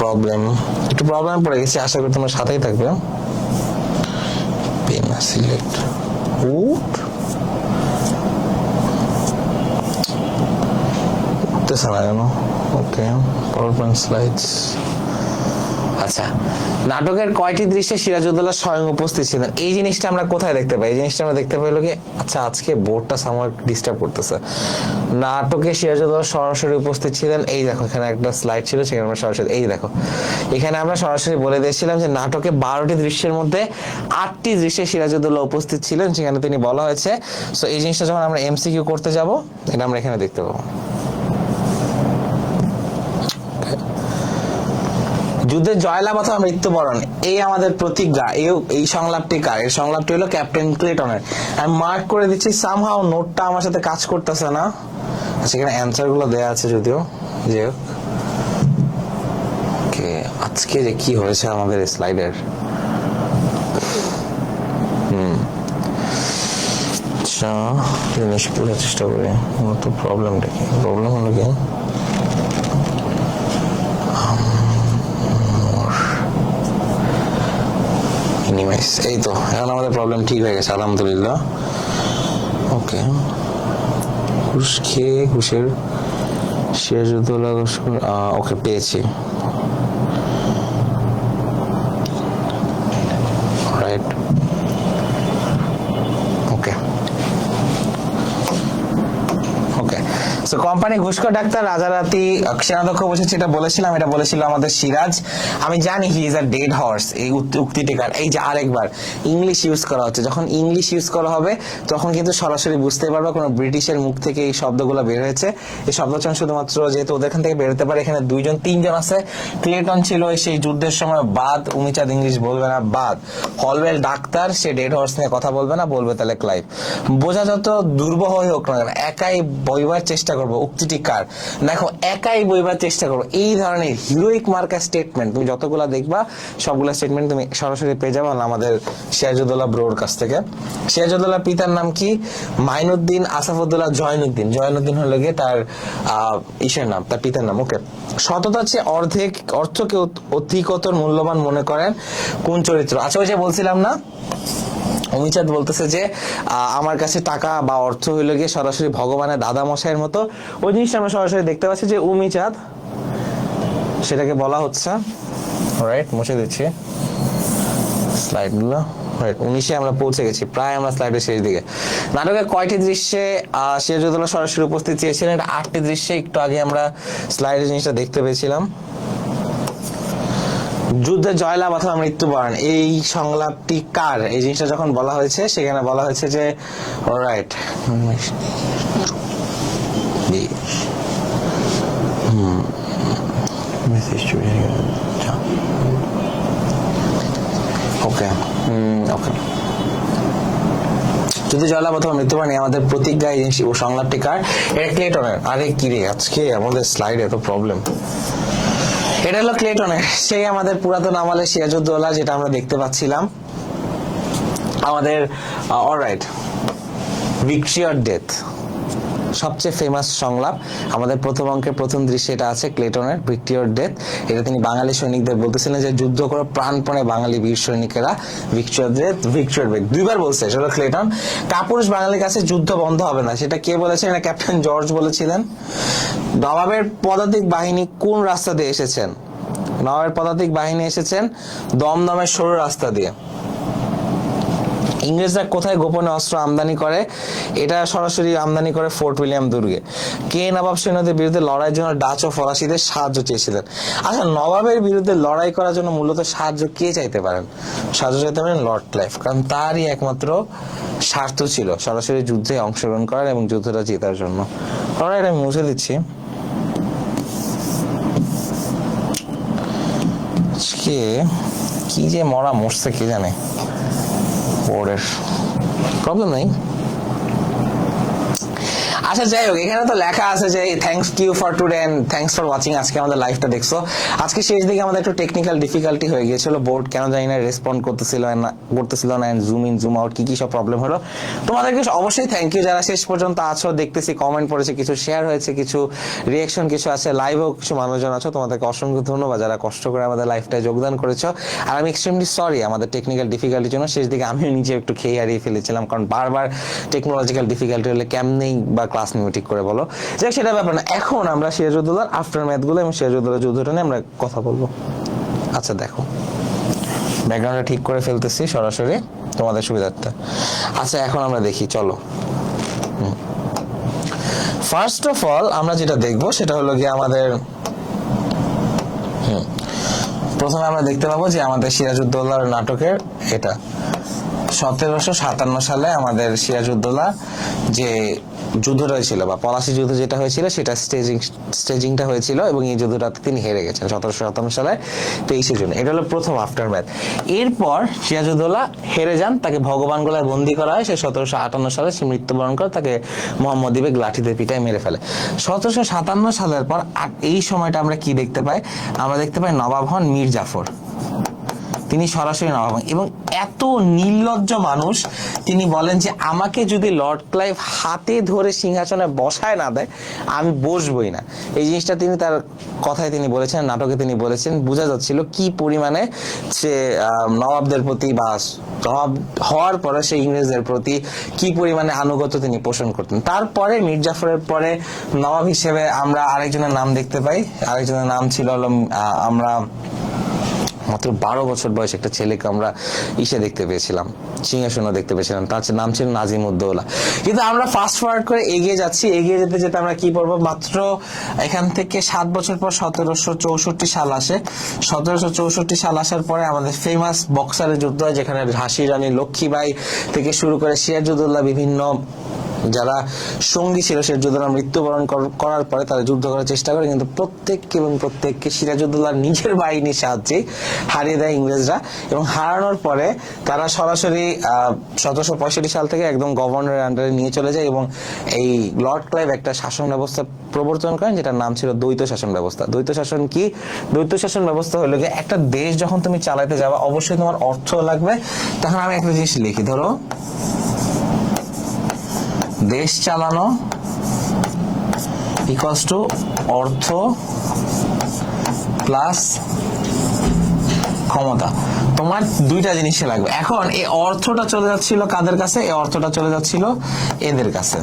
প্রবলেম, একটু প্রবলেম পড়ে গেছি, আশা করি তোমার সাথেই থাকবে। পেন সিলেক্ট উঠতেছে না কেন? ওকে, পাওয়ারপয়েন্ট স্লাইডস। আচ্ছা, নাটকের কয়টি দৃশ্যে সিরাজউদ্দৌলা স্বয়ং উপস্থিত ছিলেন? এই জিনিসটা আমরা কোথায় দেখতে পাই? এই জিনিসটা আমরা দেখতে পাই কি, আচ্ছা আজকে বোর্ডটা সামহাও ডিস্টার্ব করতেছে। নাটকে সিরাজউদ্দৌলা সরাসরি উপস্থিত ছিলেন, এই দেখো এখানে একটা স্লাইড ছিল, সেখানে আমরা সরাসরি, এই দেখো এখানে আমরা সরাসরি বলে দিয়েছিলাম যে নাটকে 12টি দৃশ্যের মধ্যে 8টি দৃশ্যে সিরাজউদ্দৌলা উপস্থিত ছিলেন, সেখানে তিনি বলা হয়েছে। সো এই জিনিসটা যখন আমরা এমসিকিউ করতে যাব, এটা আমরা এখানে দেখতে পাবো। যুদ্ধের জয়লাভ অথবা মৃত্যুবরণ, এই আমাদের প্রতিজ্ঞা, এই সংলাপটি কার? এই সংলাপটি হলো ক্যাপ্টেন ক্লেটনের। আমি মার্ক করে দিচ্ছি, সামহাও নোটটা আমার সাথে কাজ করতেছে না। সেখানে অ্যান্সার গুলো দেয়া আছে যদিও, যে আজকে যে কি হয়েছে আমাদের স্লাইডের। আচ্ছা, জিনিস বোঝার চেষ্টা করি মূলত প্রবলেমটা কি। প্রবলেম হলো কি, এই তো এখন আমাদের প্রবলেম ঠিক হয়ে গেছে, আলহামদুলিল্লাহ। ওকে, ঘুষ খেয়ে ঘুষের সিরাজউদ্দৌলা, ওকে পেয়েছি, রাইট। ওকে ওকে, সো কোম্পানি ঘুষখোর ডাক্তার রাজারাতি সেনাধ্যক্ষ বসেছে, এটা বলেছিলাম, এটা বলেছিল আমাদের সিরাজ। আমি জানি he is a dead horse, এই উক্তিটিকার। এই যে আরেকবার ইংলিশ ইউজ করা হচ্ছে, যখন ইংলিশ ইউজ করা হবে তখন কিন্তু সরাসরি বুঝতে পারবে কোনো ব্রিটিশের মুখ থেকে এই শব্দগুলো বের হয়েছে। এই শব্দচয়ন শুধুমাত্র যেহেতু ওদের এখান থেকে বেরোতে পারে, এখানে 2-3 জন আছে। ক্লেটন ছিল সেই যুদ্ধের সময় বাদ, উমিচাঁদ ইংলিশ বলবে না, বাদ। হলওয়েল ডাক্তার, সে ডেড হর্স নিয়ে কথা বলবে না, বলবে তাহলে ক্লাইভ। বোঝা যত দুর্বহ হোক না কেন, একাই বইবার চেষ্টা করবো। উক্তিটি কার? দেখো, একাই বইবার চেষ্টা করবো। এই ধরনের হিরোইক মার্কা স্টেটমেন্ট তুমি যতগুলা দেখবা, সবগুলা স্টেটমেন্ট তুমি সরাসরি পেয়ে যাবে আমাদের সিরাজউদ্দৌলা ব্রোর কাছ থেকে। সিরাজউদ্দৌলার পিতার নাম কি? মাইনুদ্দিন আসাফউদ্দৌলা জয়নুদ্দিন। জয়নুদ্দিন হলো গিয়ে তার ইসের নাম, তার পিতার নাম। ওকে, সততা চেয়ে অর্থকে অধিকতর মূল্যবান মনে করেন কোন চরিত্র? আচ্ছা, ওই যে বলছিলাম না, উমিচাঁদ বলতেছে যে আমার কাছে টাকা বা অর্থ হইল গিয়ে সরাসরি ভগবানের দাদা মশাইয়ের মতো। ওই জিনিসটা আমরা সরাসরি দেখতে পাচ্ছি যে উমিচাঁদ, সেটাকে বলা হচ্ছে, রাইট, মুছে দিচ্ছি স্লাইডগুলো। রাইট, 19-এ আমরা পৌঁছে গেছি, প্রায় আমরা স্লাইডের শেষ দিকে। নাটকের কয়টি দৃশ্যে সিরাজউদ্দৌলা সরাসরি উপস্থিত চেয়েছিলেন? এটা 8টি দৃশ্যে, একটু আগে আমরা স্লাইডের জিনিসটা দেখতে পেয়েছিলাম। যুদ্ধের জয়লাভ অথবা মৃত্যুবরণ, এই সংলাপটি কার? এই জিনিসটা যখন বলা হয়েছে, সেখানে বলা হয়েছে যে রাইট, ওকে ওকে, যদি জয়লাভ অথবা মৃত্যুবরণ আমাদের প্রতিজ্ঞা, এই জিনিস ও সংলাপটি কার? এটা ক্লেটনের। আরে কি রে, আজকে আমাদের স্লাইড এত প্রবলেম। এটা হলো ক্লেটনের, সেই আমাদের পুরাতন আমলে সিরাজউদ্দৌলা, যেটা আমরা দেখতে পাচ্ছিলাম আমাদের। অলরাইট, ভিক্টরি অর ডেথ, সবচেয়ে ফেমাস সংলাপ আমাদের প্রথম অঙ্কের প্রথম দৃশ্যে এটা আছে ক্লেটনের, ভিক্টরি অর ডেথ। এটা তিনি বাঙালি সৈনিকদের বলতেছিলেন যে যুদ্ধ করো প্রাণপণে বাঙালি বীর সৈনিকেরা, victory or death, victory or death, দুইবার বলছে। সেটা হলো ক্লেটন। কাপুরুষ বাঙালির কাছে যুদ্ধ বন্ধ হবে না, সেটা কে বলেছেন? এটা ক্যাপ্টেন জর্জ বলেছিলেন। নবাবের পদাতিক বাহিনী কোন রাস্তা দিয়ে এসেছেন? নবাবের পদাতিক বাহিনী এসেছেন দমদমের সরু রাস্তা দিয়ে। ইংরেজরা কোথায় গোপনে অস্ত্র আমদানি করে? এটা সরাসরি আমদানি করে ফোর্ট উইলিয়াম দুর্গে। কে নবাব সৈন্যদের বিরুদ্ধে লড়াইয়ের জন্য ডাচ ও ফরাসিদের সাহায্য চেয়েছিলেন? আচ্ছা, নবাবের বিরুদ্ধে লড়াই করার জন্য মূলত সাহায্য কে চাইতে পারেন? সাহায্য চাইতে পারেন লর্ড ক্লাইভ, কারণ তারই একমাত্র স্বার্থ ছিল সরাসরি যুদ্ধে অংশগ্রহণ করার এবং যুদ্ধটা জেতার জন্য। এটা আমি মুছে দিচ্ছি। কি যে মরা মরছে কে জানে, বোর্ডের প্রবলেম নাই। আচ্ছা, যাই হোক, এখানে তো লেখা আছে যে thanks you for today and thanks for watching. আজকে আমাদের লাইভটা দেখছো। আজকে শেষ দিকে আমাদের একটু টেকনিক্যাল ডিফিকাল্টি হয়ে গিয়েছিল, বোর্ড কেন জানি না রেসপন্ড করতেছিল না, জুম ইন জুম আউট কি সব প্রবলেম হলো। তোমাদেরকে অবশ্যই থ্যাংক ইউ যারা শেষ পর্যন্ত আছো, দেখতেছি কমেন্ট পড়েছে, কিছু শেয়ার হয়েছে, কিছু রিয়াকশন কিছু আছে, লাইভেও কিছু মানুষজন আছো, তোমাদেরকে অসংখ্য ধন্যবাদ যারা কষ্ট করে আমাদের লাইভটায় যোগদান করেছো। আর আমি এক্সট্রিমলি সরি আমাদের টেকনিক্যাল ডিফিকাল্টির জন্য। শেষ দিকে আমিও নিজে একটু খেয়ে হারিয়ে ফেলেছিলাম, কারণ বারবার টেকনোলজিক্যাল ডিফিকাল্টি হলে কেমনেই বা ক্লাস নিয়ে ঠিক করে বলো, যে সেটা ব্যাপার না। এখন আমরা সিরাজউদ্দৌলার আফটার ম্যাথ গুলো এবং সিরাজউদ্দৌলার যুদ্ধটা নিয়ে আমরা কথা বলবো। আচ্ছা দেখো, ব্যাকগ্রাউন্ডটা ঠিক করে ফেলতেছি সরাসরি তোমাদের সুবিধার্থে। আচ্ছা, এখন আমরা দেখি, চলো। ফার্স্ট অফ অল আমরা যেটা দেখবো সেটা হলো গিয়ে আমাদের প্রথমে আমরা দেখতে পাবো যে আমাদের সিরাজউদ্দৌলার নাটকের এটা 1757 সালে আমাদের সিরাজউদ্দৌলা যে যুদ্ধটা হয়েছিল বা পলাশী যুদ্ধ যেটা হয়েছিল সেটা স্টেজিংটা হয়েছিল এবং এই যুদ্ধটাতে তিনি হেরে গেছেন 1757 সালে 23 জুন। এটা হলো প্রথম আফটার ম্যাথ। এরপর সিরাজউদ্দৌলা হেরে যান, তাকে ভগবান গোলায় বন্দী করা হয়। সে 1758 সালে সে মৃত্যুবরণ করে, তাকে মোহাম্মদ বিবেক লাঠিতে পিটায় মেরে ফেলে। 1757 সালের পর এই সময়টা আমরা কি দেখতে পাই? আমরা দেখতে পাই নবাব হন মীর জাফর। তিনি সরাসরি নবাব এবং এত নির্লজ্জ মানুষ, তিনি বলেন যে আমাকে যদি লর্ড ক্লাইভ হাতে ধরে সিংহাসনে বসায় না দেয় আমি বসবই না। এই জিনিসটা তিনি তার কথায় তিনি বলেছেন, নাটকে তিনি বলেছেন। বোঝা যাচ্ছিল কি পরিমাণে সে নবাবদের প্রতি বা নবাব হওয়ার পরে সে ইংরেজদের প্রতি কি পরিমাণে আনুগত্য তিনি পোষণ করতেন। তারপরে মীর জাফরের পরে নবাব হিসেবে আমরা আরেকজনের নাম দেখতে পাই। আরেকজনের নাম ছিল আমরা মাত্র 12 বছর বয়স একটা ছেলেকে আমরা দেখতে পেয়েছিলাম, সিংহাসন দেখতে পেয়েছিলাম, তার নাম ছিল নাজিমউদ্দৌলা। কিন্তু আমরা ফাস্ট ফরওয়ার্ড করে এগিয়ে যাচ্ছি, এগিয়ে যেতে যেতে আমরা কি পড়বো? মাত্র এখান থেকে 7 বছর পর 1764 সাল আসে। 1764 সাল আসার পরে আমাদের ফেমাস বক্সারের যুদ্ধ হয়, যেখানে ঝাঁসি রানী লক্ষ্মীবাই থেকে শুরু করে সিরাজউদ্দৌলা বিভিন্ন যারা সঙ্গী ছিল সিরাজউদ্দৌলা মৃত্যুবরণ করার পরে তারা যুদ্ধ করার চেষ্টা করে, কিন্তু প্রত্যেককে সিরাজউদ্দৌলার নিজের বাহিনীর সাহায্যে হারিয়ে দেয় ইংরেজরা। এবং হারানোর পরে তারা সরাসরি 1765 সাল থেকে একদম গভর্নরের আন্ডারে নিয়ে চলে যায় এবং এই লর্ড ক্লাইভ একটা শাসন ব্যবস্থা প্রবর্তন করেন যেটার নাম ছিল দ্বৈত শাসন ব্যবস্থা। দ্বৈত শাসন কি? দ্বৈত শাসন ব্যবস্থা হলো গিয়ে একটা দেশ যখন তুমি চালাতে যাবে অবশ্যই তোমার অর্থ লাগবে। তখন আমি একটা জিনিস লিখি, ধরো দেশ চালানো ইকুয়ালস টু অর্থ প্লাস ক্ষমতা। তোমার দুইটা জিনিসই লাগবে। এখন এই অর্থটা চলে যাচ্ছিল কাদের কাছে? এই অর্থটা চলে যাচ্ছিল এদের কাছে।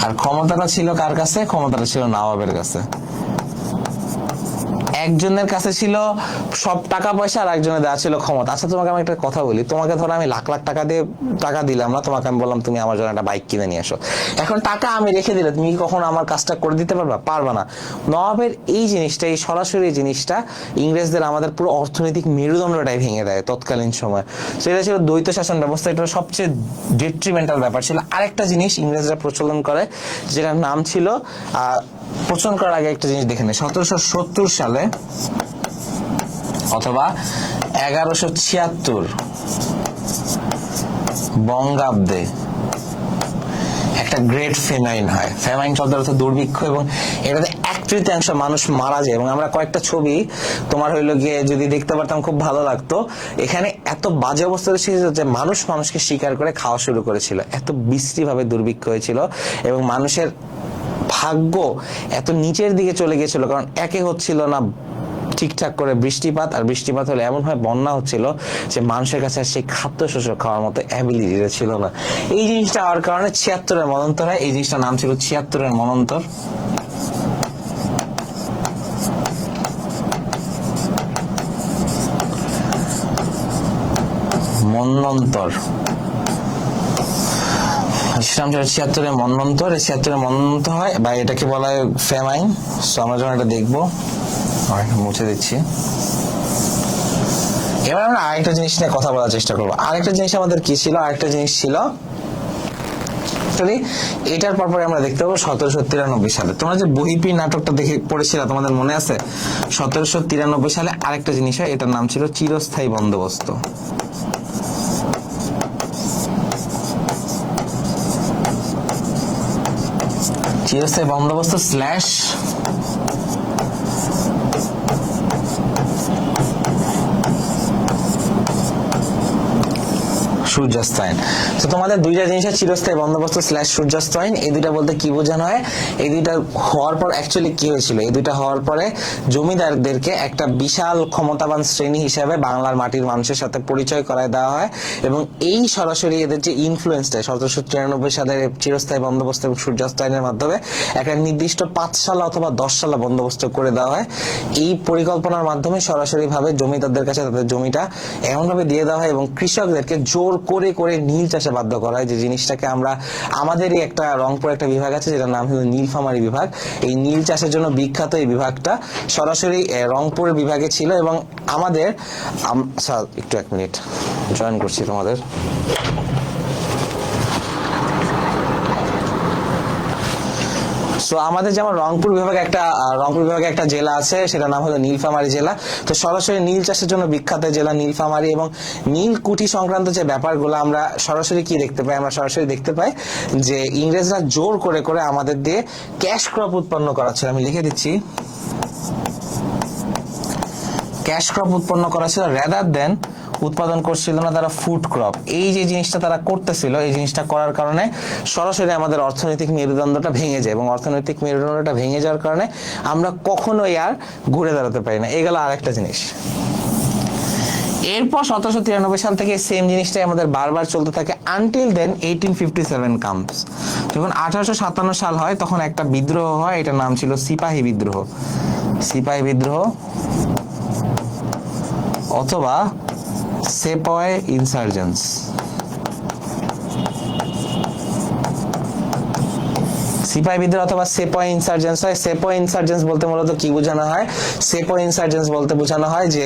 আর ক্ষমতাটা ছিল কার কাছে? ক্ষমতাটা ছিল নবাবের কাছে। একজনের কাছে ছিল সব টাকা পয়সা আর একজনের দেওয়া ছিল ক্ষমতা। আচ্ছা, তোমাকে আমি একটা কথা বলি, তোমাকে ধরো আমি লাখ লাখ টাকা দিলাম না, তোমাকে আমি বললাম তুমি আমার জন্য একটা বাইক কিনে নিয়ে আসো। এখন টাকা আমি রেখে দিলে তুমি কখনো আমার কাজটা করে দিতে পারবা না। নবাবের এই জিনিসটা, এই সরাসরি জিনিসটা ইংরেজদের আমাদের পুরো অর্থনৈতিক মেরুদণ্ডটাই ভেঙে দেয় তৎকালীন সময়। সেটা ছিল দ্বৈত শাসন ব্যবস্থা। এটা সবচেয়ে ডিট্রিমেন্টাল ব্যাপার ছিল। আরেকটা জিনিস ইংরেজরা প্রচলন করে যেটার নাম ছিল প্রচলন করার আগে একটা জিনিস দেখে নেই। 1770 সালে অথবা 1176 বঙ্গাব্দে একটা গ্রেট ফেমাইন হয়। ফেমাইন শব্দের অর্থ দুর্ভিক্ষ, এবং এটাতে 1/3 মানুষ মারা যায়। এবং আমরা কয়েকটা ছবি তোমার হইলো গিয়ে যদি দেখতে পারতাম খুব ভালো লাগতো। এখানে এত বাজে অবস্থা ছিল যে মানুষকে শিকার করে খাওয়া শুরু করেছিল, এত বিশ্রী ভাবে দুর্ভিক্ষ হয়েছিল এবং মানুষের ভাগ্য এত নিচের দিকে চলে গেছিল, কারণ একে হচ্ছিল না ঠিকঠাক করে বৃষ্টিপাত, আর বৃষ্টিপাত হলে এমন হয় বন্যা হচ্ছিল যে মানুষের কাছে সেই খাদ্যশস্য খাওয়ার মতো অ্যাবিলিটি ছিল না। এই জিনিসটা হওয়ার কারণে 76-এর মন্বন্তর হয়। এই জিনিসটার নাম ছিল 76-এর মন্বন্তর। মন্বন্তর, 76 মন্বন্তর, 76 মন্বন্তর হয় বা এটাকে বলা হয় ফেমাইন। সো আমরা যখন এটা দেখবো, মুছে দিচ্ছি। এবার আমরা আরেকটা জিনিস নিয়ে কথা বলার চেষ্টা করবো। আরেকটা জিনিস আমাদের কি ছিল? আরেকটা জিনিস ছিল এটার পরপরে আমরা দেখতে পাবো 1793 সালে। তোমরা যে বহিপি নাটকটা দেখে পড়েছিল, তোমাদের মনে আছে? 1793 সালে আরেকটা জিনিস হয়, এটার নাম ছিল চিরস্থায়ী বন্দোবস্ত। চিরস্থায়ী বন্দোবস্ত স্ল্যাশ সূর্যাস্তায়ন। তো তোমাদের দুইটা জিনিসের চিরস্থায়ী বন্দোবস্ত স্ল্যাশ সূর্যাস্তায়ন, এই দুইটা বলতে কি বোঝানো হয়? এই দুইটা হওয়ার পর অ্যাকচুয়ালি কি হয়েছিল? এই দুইটা হওয়ার পরে জমিদারদেরকে একটা বিশাল ক্ষমতাবান শ্রেণী হিসেবে বাংলার মাটির মানুষের সাথে পরিচয় করায় দেওয়া হয়, এবং এই সরাসরি এদের যে ইনফ্লুয়েন্সটা 1793 সালের চিরস্থায়ী বন্দোবস্ত এবং সূর্যাস্তায়নের মাধ্যমে একটা নির্দিষ্ট 5 সাল অথবা 10 সাল বন্দোবস্ত করে দেওয়া হয়। এই পরিকল্পনার মাধ্যমে সরাসরি ভাবে জমিদারদের কাছে তাদের জমিটা এমনভাবে দিয়ে দেওয়া হয় এবং কৃষকদেরকে জোর করে করে নীল চাষে বাধ্য করা হয়, যে জিনিসটাকে আমরা আমাদেরই একটা রংপুর একটা বিভাগ আছে যেটার নাম হলো নীলফামারী বিভাগ। এই নীল চাষের জন্য বিখ্যাত এই বিভাগটা সরাসরি রংপুর বিভাগে ছিল। এবং আমাদের একটু 1 মিনিট জয়েন করছি তোমাদের। তো আমাদের যেমন রংপুর বিভাগে একটা জেলা আছে, সেটার নাম হলো নীলফামারী জেলা। তো সরাসরি নীল চাষের জন্য বিখ্যাত জেলা নীলফামারী। এবং নীলকুঠি সংক্রান্ত যে ব্যাপারগুলো আমরা সরাসরি কি দেখতে পাই? আমরা সরাসরি দেখতে পাই যে ইংরেজরা জোর করে করে আমাদের দিয়ে ক্যাশ ক্রপ উৎপন্ন করাচ্ছিল। আমি লিখে দিচ্ছি, ক্যাশ ক্রপ উৎপন্ন করা ছিল, রেদার দেন উৎপাদন করছিল না তারা ফুড ক্রপ। এই যে জিনিসটা তারা করতেছিল, এই জিনিসটা করার কারণে সরাসরি আমাদের অর্থনৈতিক মেরুদণ্ডটা ভেঙে যায়, এবং অর্থনৈতিক মেরুদণ্ডটা ভেঙে যাওয়ার কারণে আমরা কখনোই আর ঘুরে দাঁড়াতে পারি না। এই গেল আরেকটা জিনিস। এরপর 1793 সাল থেকে সেম জিনিসটাই আমাদের বারবার চলতে থাকে আনটিল দেন 1857 কামস। যখন 1857 সাল হয় তখন একটা বিদ্রোহ হয়, এটার নাম ছিল সিপাহী বিদ্রোহ। সিপাহী বিদ্রোহ অথবা সেপয় ইনসার্জেন্স। সিপাহী বিদ্রোহ অথবা সেপয় ইনসার্জেন্স হয়। সেপয় ইনসার্জেন্স বলতে মূলত কি বোঝানো হয়? সেপয় ইনসার্জেন্স বলতে বোঝানো হয় যে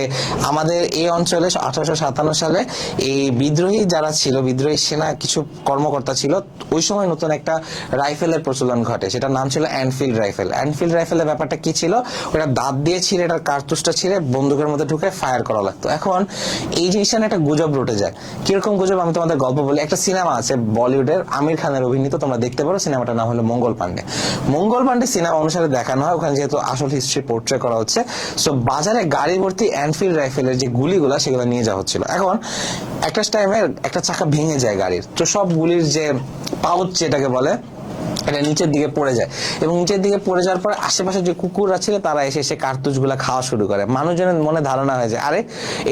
আমাদের এই অঞ্চলে 1857 সালে এই বিদ্রোহী যারা ছিল, বিদ্রোহী সেনা কিছু কর্মকর্তা ছিল, ওই সময় নতুন একটা রাইফেলের প্রচলন ঘটে, সেটার নাম ছিল এনফিল্ড রাইফেল। এনফিল্ড রাইফেলের ব্যাপারটা কি ছিল? ওটা দাঁত দিয়ে ছিঁড়ে, এটার কার্তুজটা ছিঁড়ে বন্দুকের মধ্যে ঢুকে ফায়ার করা লাগতো। এখন এই জিনিসটা একটা গুজব রটে যায়। কিরকম গুজব? আমি তোমাদের গল্প বলি। একটা সিনেমা আছে বলিউডের, আমির খানের অভিনীত, তোমরা দেখতে পারো। সিনেমাটার নাম হলো মঙ্গল পান্ডে। মঙ্গল পান্ডে সিনেমা অনুসারে দেখানো হয়, ওখানে যেহেতু আসল হিস্ট্রি পোর্ট্রে করা হচ্ছে, সো বাজারে গাড়ি ভর্তি এনফিল্ড রাইফেলের যে গুলিগুলা সেগুলো নিয়ে যাওয়া হচ্ছিল। এখন একটা টাইমে একটা চাকা ভেঙে যায় গাড়ির, তো সব গুলির যে পাউচ যেটাকে বলে, এটা নিচের দিকে পড়ে যায়, এবং নিচের দিকে পড়ে যাওয়ার পরে আশেপাশে যে কুকুররা ছিল তারা এসে এসে কার্তুজ গুলা খাওয়া শুরু করে। মানুষজনের মনে ধারণা হয়ে যায়, আরে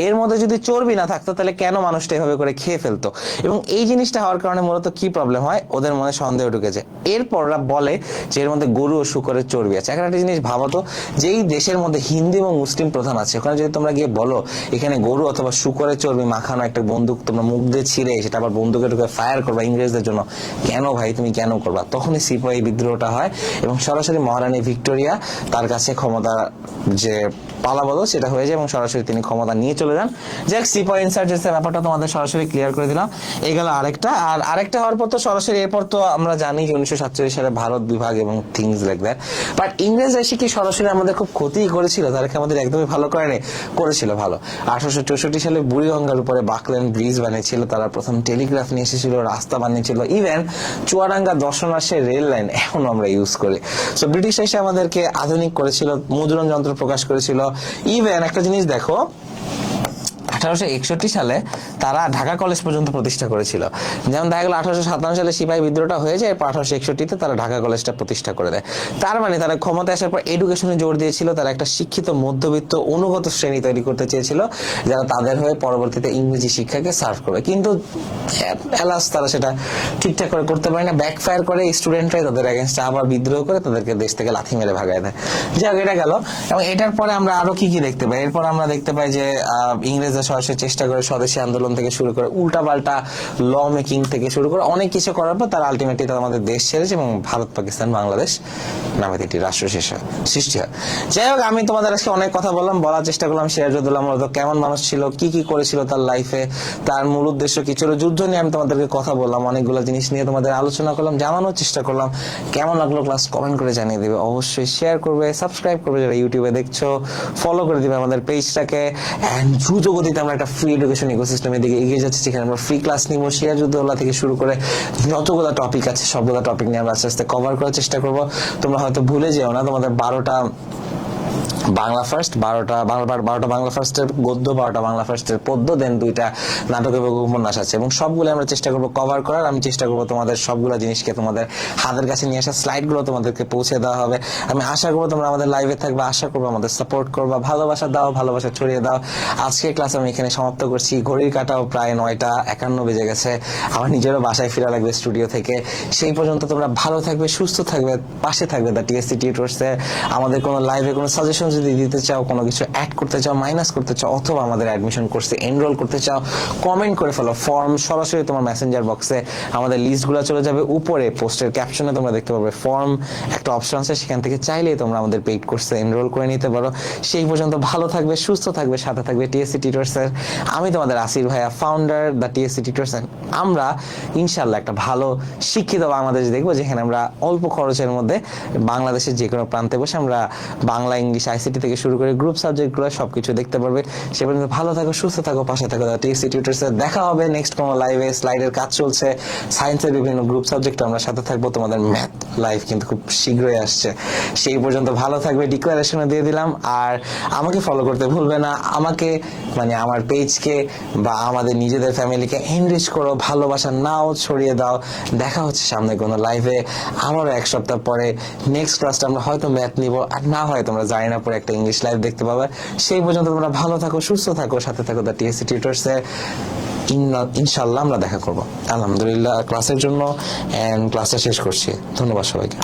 এর মধ্যে যদি চর্বি না থাকতো তাহলে কেন মানুষটা এভাবে করে খেয়ে ফেলতো? এবং এই জিনিসটা হওয়ার কারণে মূলত কি প্রবলেম হয়, ওদের মনে সন্দেহ ঢুকেছে। এরপর ওরা বলে যে এর মধ্যে গরু ও শুকরের চর্বি আছে। এখন একটা জিনিস ভাবো তো, যেই দেশের মধ্যে হিন্দু এবং মুসলিম প্রধান আছে, ওখানে যদি তোমরা গিয়ে বলো এখানে গরু অথবা শুকরের চর্বি মাখানো একটা বন্দুক তোমরা মুখ দিয়ে ছিঁড়ে সেটা আবার বন্দুকে ঢুকে ফায়ার করবা ইংরেজদের জন্য, কেন ভাই তুমি কেন করবা? তখনই সিপাহী বিদ্রোহটা হয় এবং সরাসরি মহারানী ভিক্টোরিয়া তার কাছে ক্ষমতা যে পালাবদল সেটা হয়ে যায় এবং সরাসরি তিনি ক্ষমতা নিয়ে চলে যান। যাক, সিপাহী ইনসার্জেন্সির ব্যাপারটা তোমাদের সরাসরি ক্লিয়ার করে দিলাম। এই গেল আরেকটা। আর আরেকটা হওয়ার পর তো সরাসরি এরপর তো আমরা জানি যে 1947 সালে ভারত বিভাগ এবং থিংস লাইক দ্যাট। বাট ইংরেজ এসে কি সরাসরি আমাদের খুব ক্ষতি করেছিল? তাদেরকে আমাদের একদমই ভালো করেনি, করেছিল ভালো। 1864 সালে বুড়িগঙ্গার উপরে বাকল্যান্ড ব্রিজ বানিয়েছিল, তারা প্রথম টেলিগ্রাফ নিয়ে এসেছিল, রাস্তা বানিয়েছিল, ইভেন চুয়াডাঙ্গা দর্শনার্থের রেল লাইন এখন আমরা ইউজ করি। সো ব্রিটিশ এসে আমাদেরকে আধুনিক করেছিল, মুদ্রণ যন্ত্র প্রকাশ করেছিল। ইভেন একটা জিনিস দেখো, 1861 সালে তারা ঢাকা কলেজ পর্যন্ত প্রতিষ্ঠা করেছিল। যেমন দেখা গেল 1857 সালে সিপাহী বিদ্রোহটা হয়ে যায়, 1861-তে তারা ঢাকা কলেজটা প্রতিষ্ঠা করে দেয়। তার মানে তারা ক্ষমতা আসার পর এডুকেশনে জোর দিয়েছিল, তারা একটা শিক্ষিত মধ্যবিত্ত অনুগত শ্রেণী তৈরি করতে চেয়েছিল যারা তাদের হয়ে পরবর্তীতে ইংরেজি শিক্ষাকে সার্ভ করবে। কিন্তু এলাস তারা সেটা ঠিকঠাক করে করতে পারে না, ব্যাকফায়ার করে। স্টুডেন্টরাই তাদের এগেনস্টে আবার বিদ্রোহ করে তাদেরকে দেশ থেকে লাথি মেরে ভাগায় দেয়। যাক, এটা গেল। এবং এটার পরে আমরা আরো কি কি দেখতে পাই? এরপর আমরা দেখতে পাই যে ইংরেজরা সরাসরি চেষ্টা করে স্বদেশী আন্দোলন থেকে শুরু করে উল্টাপাল্টা ল মেকিং থেকে শুরু করে অনেক কিছু করার পর তারা আলটিমেটলি তারা আমাদের দেশ ছেড়েছে এবং ভারত পাকিস্তান বাংলাদেশ নামে একটি রাষ্ট্র সৃষ্টি হয়। যাই হোক, আমি তোমাদের আজকে অনেক কথা বললাম, বলার চেষ্টা করলাম সিরাজউদ্দৌলা মূলত কেমন মানুষ ছিল, কি কি করেছিল তার লাইফে, তার মূল উদ্দেশ্য কি ছিল, যুদ্ধ নিয়ে আমি তোমাদেরকে কথা বললাম, অনেকগুলো জিনিস নিয়ে তোমাদের আলোচনা করলাম, জানানোর চেষ্টা করলাম। কেমন লাগলো ক্লাস কমেন্ট করে জানিয়ে দিবে, অবশ্যই শেয়ার করবে, সাবস্ক্রাইব করবে যারা ইউটিউবে দেখছো, ফলো করে দিবে আমাদের পেজটাকে। এন্ড দ্রুত গতিতে আমরা একটা ফ্রি এডুকেশন ইকোসিস্টেমের দিকে এগিয়ে যাচ্ছি, যেখানে আমরা ফ্রি ক্লাস নিব সিরাজউদ্দৌলা থেকে শুরু করে যতগুলো টপিক আছে সবগুলো টপিক নিয়ে আমরা আস্তে আস্তে কভার করার চেষ্টা করব। তোমরা হয়তো ভুলে যেও না, তোমাদের 12টা বাংলা ফার্স্ট, 12টা বাংলা ফার্স্টের গদ্য, 12টা বাংলা ফার্স্টের পদ্য, দেন 2টা নাটক এবং উপন্যাস আছে এবং সবগুলো আমরা চেষ্টা করবো কভার করার। আমি চেষ্টা করবো তোমাদের সবগুলো জিনিসকে তোমাদের হাতের কাছে নিয়ে আসা, স্লাইডগুলো তোমাদেরকে পৌঁছে দেওয়া হবে। আমি আশা করবো তোমরা আমাদের লাইভে থাকবে, আশা করবো আমাদের সাপোর্ট করবা, ভালোবাসা দাও, ভালোবাসা ছড়িয়ে দাও। আজকের ক্লাস আমি এখানে সমাপ্ত করছি। ঘড়ির কাটাও প্রায় 9:51 বেজে গেছে, আমার নিজেরও বাসায় ফিরা লাগবে স্টুডিও থেকে। সেই পর্যন্ত তোমরা ভালো থাকবে, সুস্থ থাকবে, পাশে থাকবে দ্য টিএসসি টিউটরসে। আমাদের কোনো লাইভে কোনো সাজেশন যদি দিতে চাও, কোনো কিছু অ্যাড করতে চাও, মাইনাস করতে চাও, অথবা আমাদের অ্যাডমিশন কোর্সে এনরোল করতে চাও, কমেন্ট করে ফেলো। ফর্ম সরাসরি তোমার মেসেঞ্জার বক্সে আমাদের লিস্টগুলো চলে যাবে, উপরে পোস্টের ক্যাপশনে তোমরা দেখতে পাবে ফর্ম একটা অপশন আছে, সেখান থেকে চাইলেই তোমরা আমাদের পেইড কোর্সে এনরোল করে নিতে পারো। সেই পর্যন্ত ভালো থাকবে, সুস্থ থাকবে, সাথে থাকবে টিএসসি টিউটরসের। আমি তোমাদের আসির ভাইয়া, ফাউন্ডার দ্য টিএসসি টিউটরস। আমরা ইনশাল্লাহ একটা ভালো শিক্ষিত বাংলাদেশ দেখবো, যেখানে আমরা অল্প খরচের মধ্যে বাংলাদেশের যে কোনো প্রান্তে বসে আমরা বাংলা, ইংলিশ, আইসিটি থেকে শুরু করে গ্রুপ সাবজেক্টগুলো সবকিছু দেখতে পারবে। সে পর্যন্ত ভালো থাকো, সুস্থ থাকো, পাশে থাকো টিএসসি টিউটরসে। দেখা হবে নেক্সট কোনো লাইভে। স্লাইডের কাজ চলছে, সায়েন্সের বিভিন্ন গ্রুপ সাবজেক্ট আমরা সাথে থাকবো। তোমাদের ম্যাথ লাইভ কিন্তু খুব শীঘ্রই আসছে। সেই পর্যন্ত ভালো থাকবে, ডিক্লারেশনে দিয়ে দিলাম। আর আমাকে ফলো করতে ভুলবে না, আমাকে মানে আমার পেজকে বা আমাদের নিজেদের ফ্যামিলিকে এনরিচ করো, ভালোবাসা নাও, ছড়িয়ে দাও। দেখা হচ্ছে সামনে কোনো লাইভে আবারও 1 সপ্তাহ পরে। নেক্সট ক্লাসটা আমরা হয়তো ম্যাথ নিব, আর না হয় তোমরা জানি না পরে একটা ইংলিশ লাইভ দেখতে পাবে। সেই পর্যন্ত তোমরা ভালো থাকো, সুস্থ থাকো, সাথে থাকো দ্য টিএসসি টিউটরসে। ইনশাল্লাহ আমরা দেখা করবো। আলহামদুলিল্লাহ ক্লাসের জন্য, এন্ড ক্লাসটা শেষ করছি। ধন্যবাদ সবাইকে।